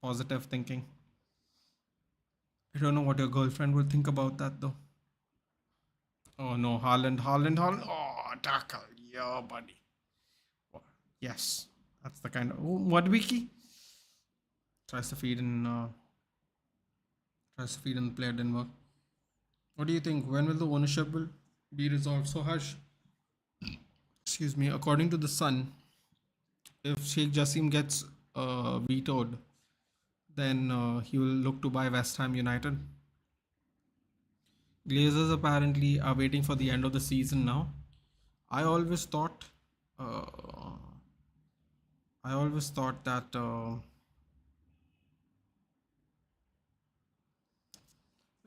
Positive thinking. I don't know what your girlfriend would think about that, though. Oh no, Haaland. Oh, tackle. Yeah, buddy. Yes, that's the kind of. Oh, Wadwiki tries to feed in. Tries to feed in the player didn't work. What do you think? When will the ownership will be resolved? So Hush, excuse me. According to the Sun, if Sheikh Jassim gets vetoed, then he will look to buy West Ham United. Glazers apparently are waiting for the end of the season now. I always thought that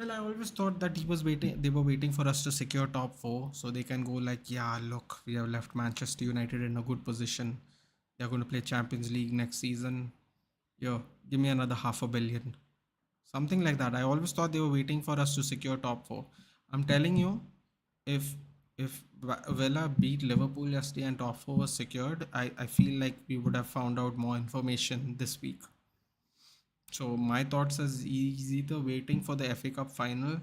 Well, I always thought that he was waiting. They were waiting for us to secure top four, so they can go like, yeah, look, we have left Manchester United in a good position. They're going to play Champions League next season. Yo, give me another half a billion, something like that. I always thought they were waiting for us to secure top four. I'm telling you, if Villa beat Liverpool yesterday and top four was secured, I feel like we would have found out more information this week. So my thoughts is he's either waiting for the FA Cup final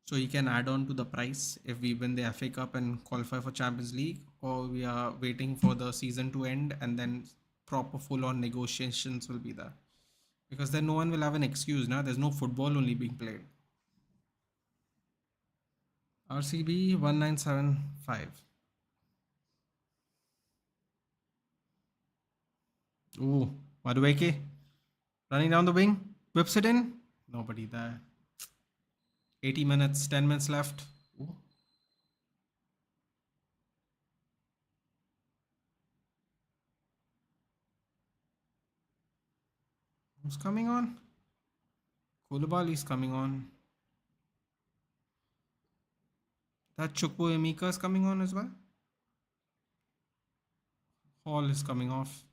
so he can add on to the price if we win the FA Cup and qualify for Champions League, or we are waiting for the season to end and then proper full on negotiations will be there. Because then no one will have an excuse now. There's no football only being played. RCB 1975. Ooh, Madueke running down the wing, whips it in. Nobody there. 80 minutes, 10 minutes left. Ooh. Who's coming on? Koulibaly is coming on. That Chukwu Emeka is coming on as well. Hall is coming off.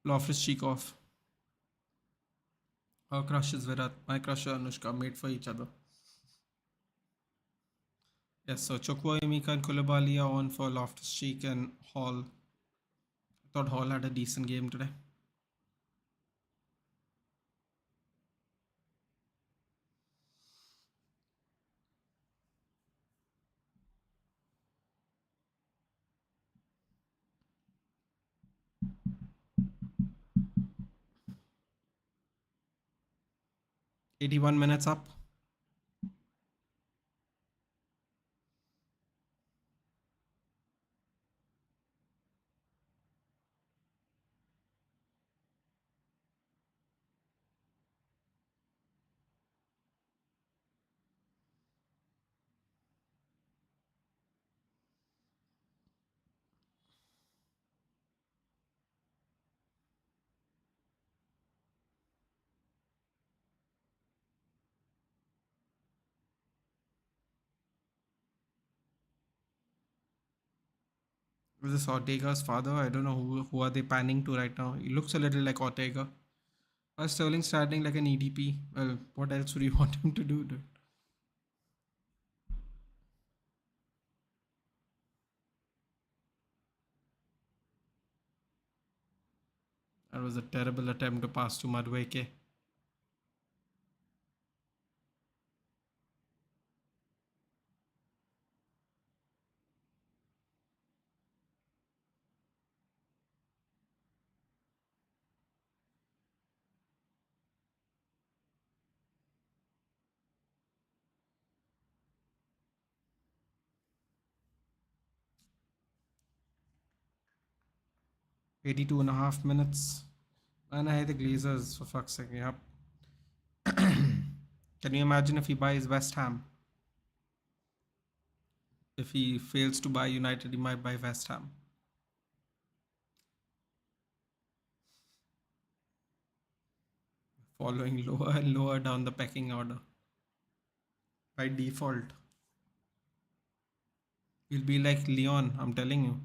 Loftus Cheek off. Her crush is Virat. My crush is Anushka. Made for each other. Yes, so Chukwu Emeka and Koulibaly are on for Loftus Cheek and Hall. I thought Hall had a decent game today. '81 minutes up. Is this Ortega's father? I don't know who are they panning to right now. He looks a little like Ortega. Sterling starting like an EDP. Well, what else would you want him to do, dude? That was a terrible attempt to pass to Madueke. '82 and a half minutes. And I hate the Glazers, for fuck's sake. Yep. Can you imagine if he buys West Ham? If he fails to buy United, he might buy West Ham. Following lower and lower down the pecking order. By default. He'll be like Leon, I'm telling you.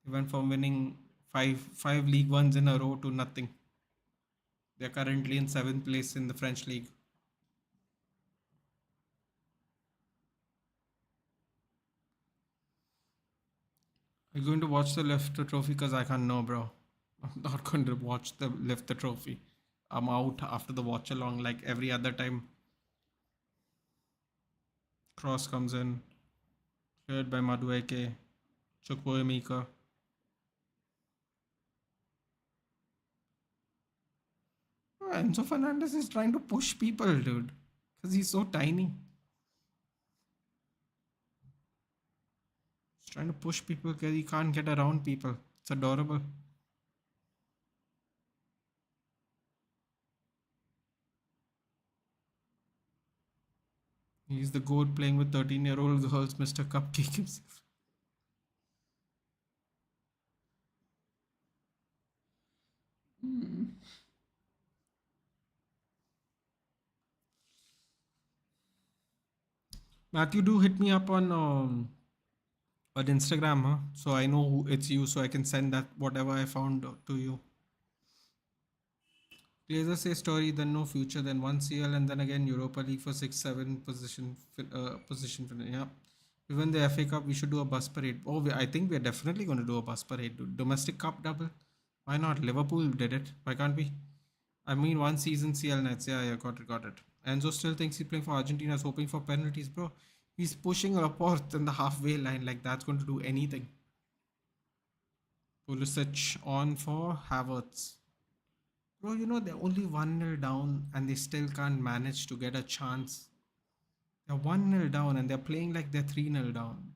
He went from winning five League Ones in a row to nothing. They're currently in 7th place in the French league. Are you going to watch the Lift the Trophy? Because I can't know, bro. I'm not going to watch the Lift the Trophy. I'm out after the watch along like every other time. Cross comes in. Cleared by Madueke. Chukwu Emeka. Oh, Enzo Fernandez is trying to push people, dude. Because he's so tiny. He's trying to push people because he can't get around people. It's adorable. He's the goat playing with 13-year-old girls, Mr. Cupcake himself. Matthew, do hit me up on Instagram, huh? So I know it's you, so I can send that whatever I found to you. Glazer say story, then no future, then one CL, and then again Europa League for 6-7 position. Yeah. Even the FA Cup, we should do a bus parade. Oh, I think we're definitely going to do a bus parade. Domestic Cup double. Why not? Liverpool did it. Why can't we? I mean, one season CL Nets. Yeah, got it. Enzo still thinks he's playing for Argentina, is hoping for penalties, bro. He's pushing Laporte in the halfway line like that's going to do anything. Pulisic on for Havertz. Bro, they're only 1-0 down and they still can't manage to get a chance. They're 1-0 down and they're playing like they're 3-0 down.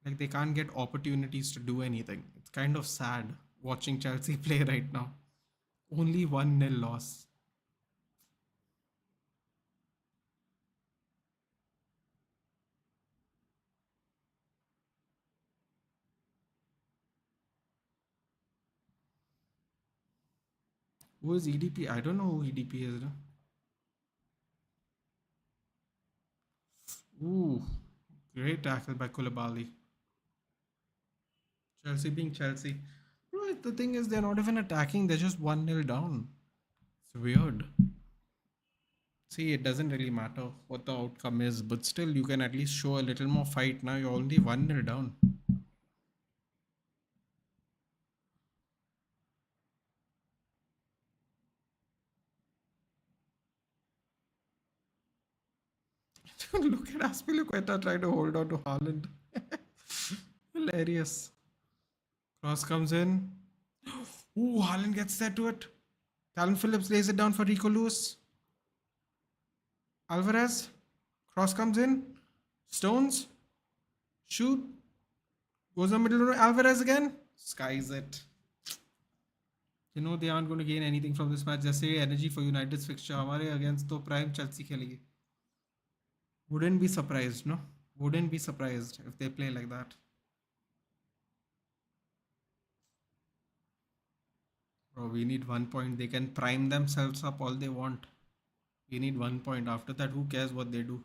Like they can't get opportunities to do anything. It's kind of sad watching Chelsea play right now. Only 1-0 loss. Who is EDP? I don't know who EDP is. No? Ooh, great tackle by Koulibaly. Chelsea being Chelsea. Right, the thing is, they're not even attacking, they're just 1-0 down. It's weird. See, it doesn't really matter what the outcome is, but still, you can at least show a little more fight. Now you're only 1-0 down. Look at Aspilicueta trying to hold on to Haaland. Hilarious. Cross comes in. Ooh, Haaland gets there to it. Calvin Phillips lays it down for Rico Lewis. Alvarez. Cross comes in. Stones. Shoot. Goes in the middle of Alvarez again. Skies it. They aren't going to gain anything from this match. Just say energy for United's fixture. हमारे against तो prime Chelsea खेलेगी. Wouldn't be surprised, no? Wouldn't be surprised if they play like that. Bro, we need 1 point. They can prime themselves up all they want. We need 1 point. After that, who cares what they do?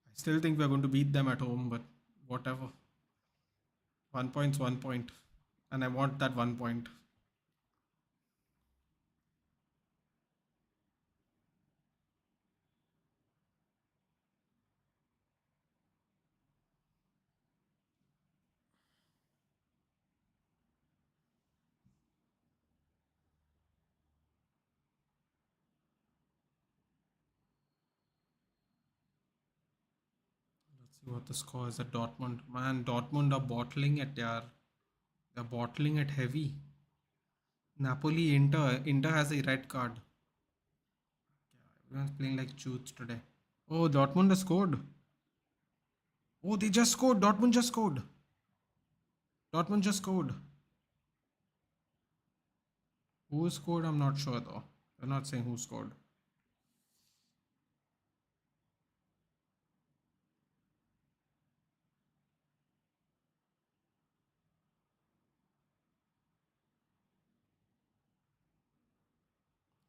I still think we're going to beat them at home, but whatever. 1 point's 1 point. And I want that 1 point. Let's see what the score is at Dortmund. Man, Dortmund are bottling it, yaar. They're bottling it heavy. Napoli, Inter has a red card. Everyone's playing like choots today. Oh, Dortmund has scored. Oh, they just scored. Dortmund just scored. Dortmund just scored. Who scored? I'm not sure though. They're not saying who scored.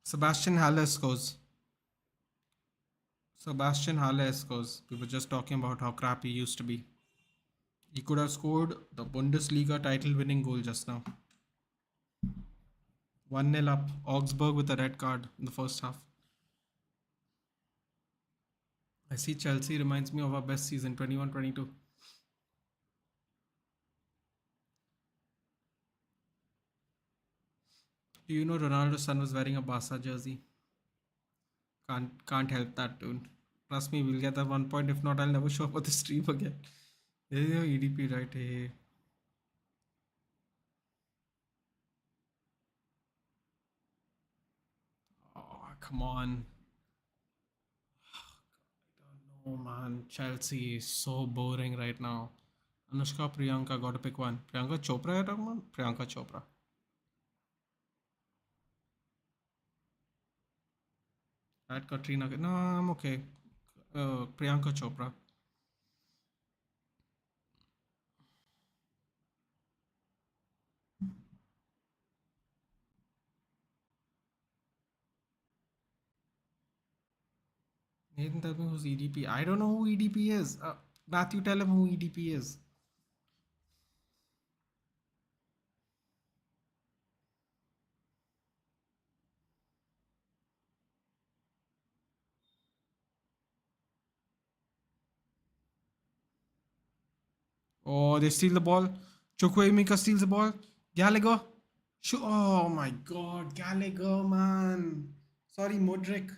Sebastian Haller scores. Sebastian Haller scores. We were just talking about how crap he used to be. He could have scored the Bundesliga title winning goal just now. 1-0 up. Augsburg with a red card in the first half. I see Chelsea reminds me of our best season 21-22. Do you know Ronaldo's son was wearing a Barca jersey? Can't help that, dude. Trust me, we'll get that 1 point. If not, I'll never show up at the stream again. There's your EDP, right? Hey. Oh, come on. Oh man, Chelsea is so boring right now. Anushka, Priyanka, got to pick one. Priyanka Chopra, you're talking about? Priyanka Chopra. At Katrina. No, I'm okay. Priyanka Chopra. Nathan, tell me who's EDP. I don't know who EDP is. Matthew, tell him who EDP is. Oh, they steal the ball. Chukwuemeka steals the ball. Gallagher. Oh my god, Gallagher, man. Sorry, Modric.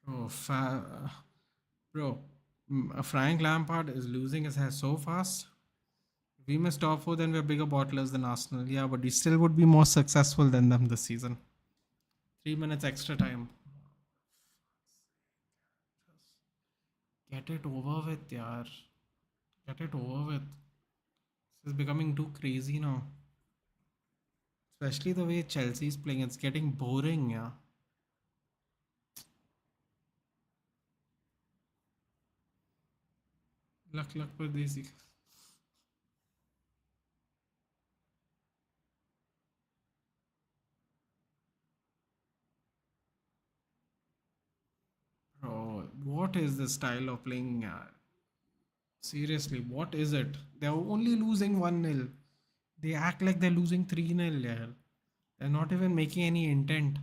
Oh, bro. Frank Lampard is losing his hair so fast. If we miss top four, then we're bigger bottlers than Arsenal. Yeah, but we still would be more successful than them this season. 3 minutes extra time. Get it over with, yaar. Get it over with. This is becoming too crazy now. Especially the way Chelsea is playing. It's getting boring, yeah. Luck, Pardesi. Bro, what is the style of playing? Seriously, what is it? They're only losing 1-0. They act like they're losing 3-0. Yeah. They're not even making any intent.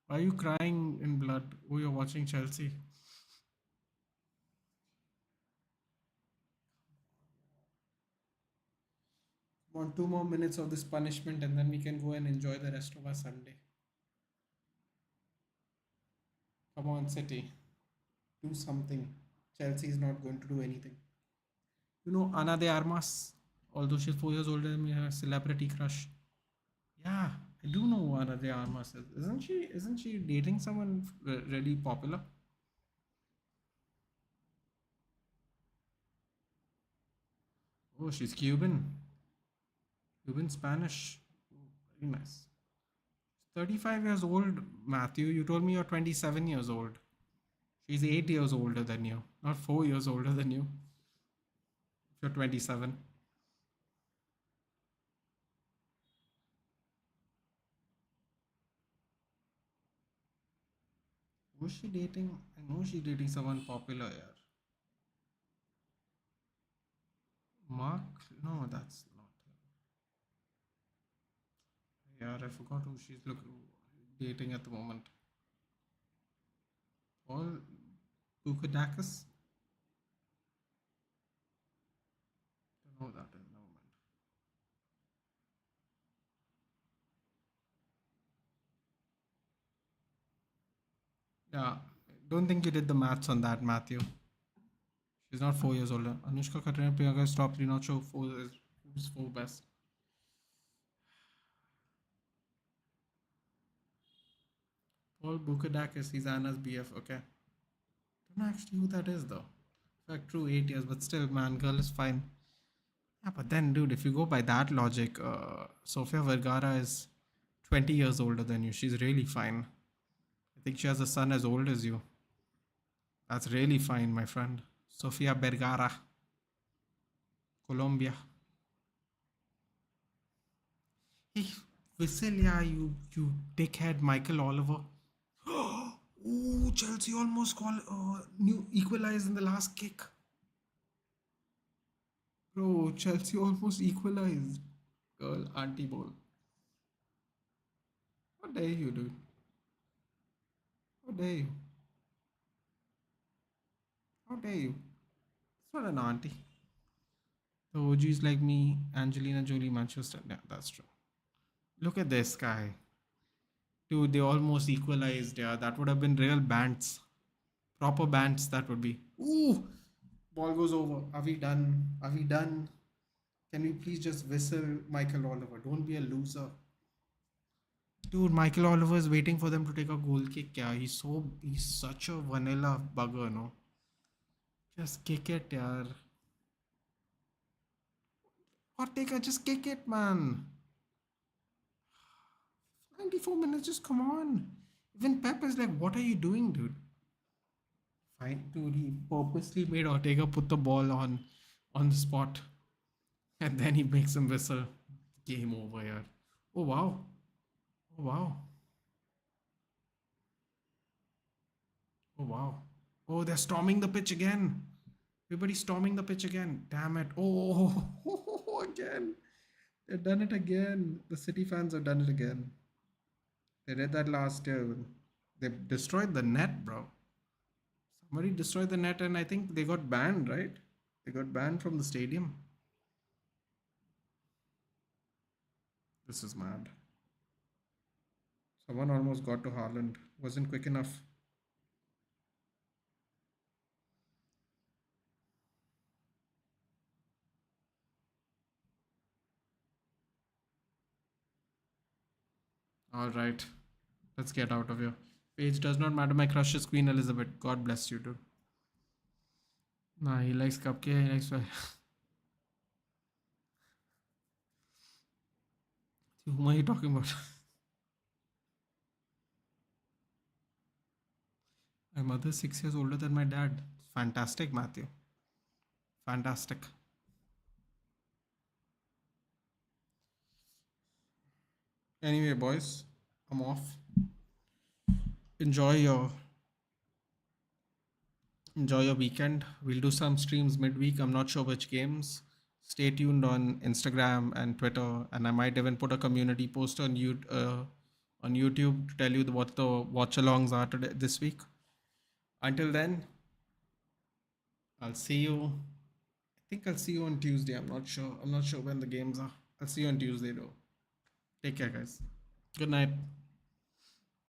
Why are you crying in blood? Oh, you're watching Chelsea. Want 2 more minutes of this punishment and then we can go and enjoy the rest of our Sunday. Come on, City. Do something. Chelsea is not going to do anything. You know, Ana de Armas, although she's 4 years older than me, her celebrity crush. Yeah, I do know who Ana de Armas is. Isn't she dating someone really popular? Oh, she's Cuban. Cuban Spanish. Oh, very nice. 35 years old, Matthew. You told me you're 27 years old. She's 8 years older than you, not 4 years older than you. If you're 27. Who's she dating? I know she's dating someone popular here. Mark? No, that's not her. Yeah, I forgot who she's dating at the moment. Paul Bukadakis? Don't know that in the moment. Yeah, don't think you did the maths on that, Matthew. She's not 4 years older. Anushka, Katrina, Priyanka is top three. Not sure who's four best. Paul Bukadakis, he's Anna's BF. Okay. Don't know actually who that is though. In fact, true, 8 years, but still, man, girl is fine. Yeah, but then, dude, if you go by that logic, Sofia Vergara is 20 years older than you. She's really fine. I think she has a son as old as you. That's really fine, my friend. Sofia Vergara, Colombia. Hey, whistle, yeah, you dickhead, Michael Oliver. Oh, Chelsea almost new equalized in the last kick. Bro, Chelsea almost equalized. Girl, anti-ball. How dare you, dude? How dare you? How dare you? It's not an auntie. The OGs like me, Angelina Jolie, Manchester. Yeah, that's true. Look at this guy. Dude, they almost equalized. Yeah, that would have been real bants. Proper bants, that would be. Ooh! Ball goes over. Are we done? Are we done? Can we please just whistle Michael Oliver? Don't be a loser. Dude, Michael Oliver is waiting for them to take a goal kick. Yeah, he's such a vanilla bugger, no? Just kick it, yaar. Or just kick it, man. 94 minutes, just come on. Even Pep is like, what are you doing, dude? Fine, dude. He purposely made Ortega put the ball on the spot, and then he makes him whistle. Game over here. Oh wow! Oh wow! Oh wow! Oh, they're storming the pitch again. Everybody's storming the pitch again. Damn it! Oh, again. They've done it again. The City fans have done it again. They did that last year. They destroyed the net, bro. Somebody destroyed the net, and I think they got banned, right? They got banned from the stadium. This is mad. Someone almost got to Haaland. Wasn't quick enough. All right. Let's get out of here. Age does not matter. My crush is Queen Elizabeth. God bless you, dude. Nah, he likes cupcake. He likes. Whom are you talking about? My mother's 6 years older than my dad. Fantastic, Matthew. Fantastic. Anyway, boys, I'm off. Enjoy your enjoy your weekend. We'll do some streams midweek. I'm not sure which games. Stay tuned on Instagram and Twitter, and I might even put a community post on YouTube to tell you what the watch-alongs are today this week. Until then, I'll see you. I think I'll see you on Tuesday. I'm not sure. I'm not sure when the games are. I'll see you on Tuesday though. Take care, guys. Good night.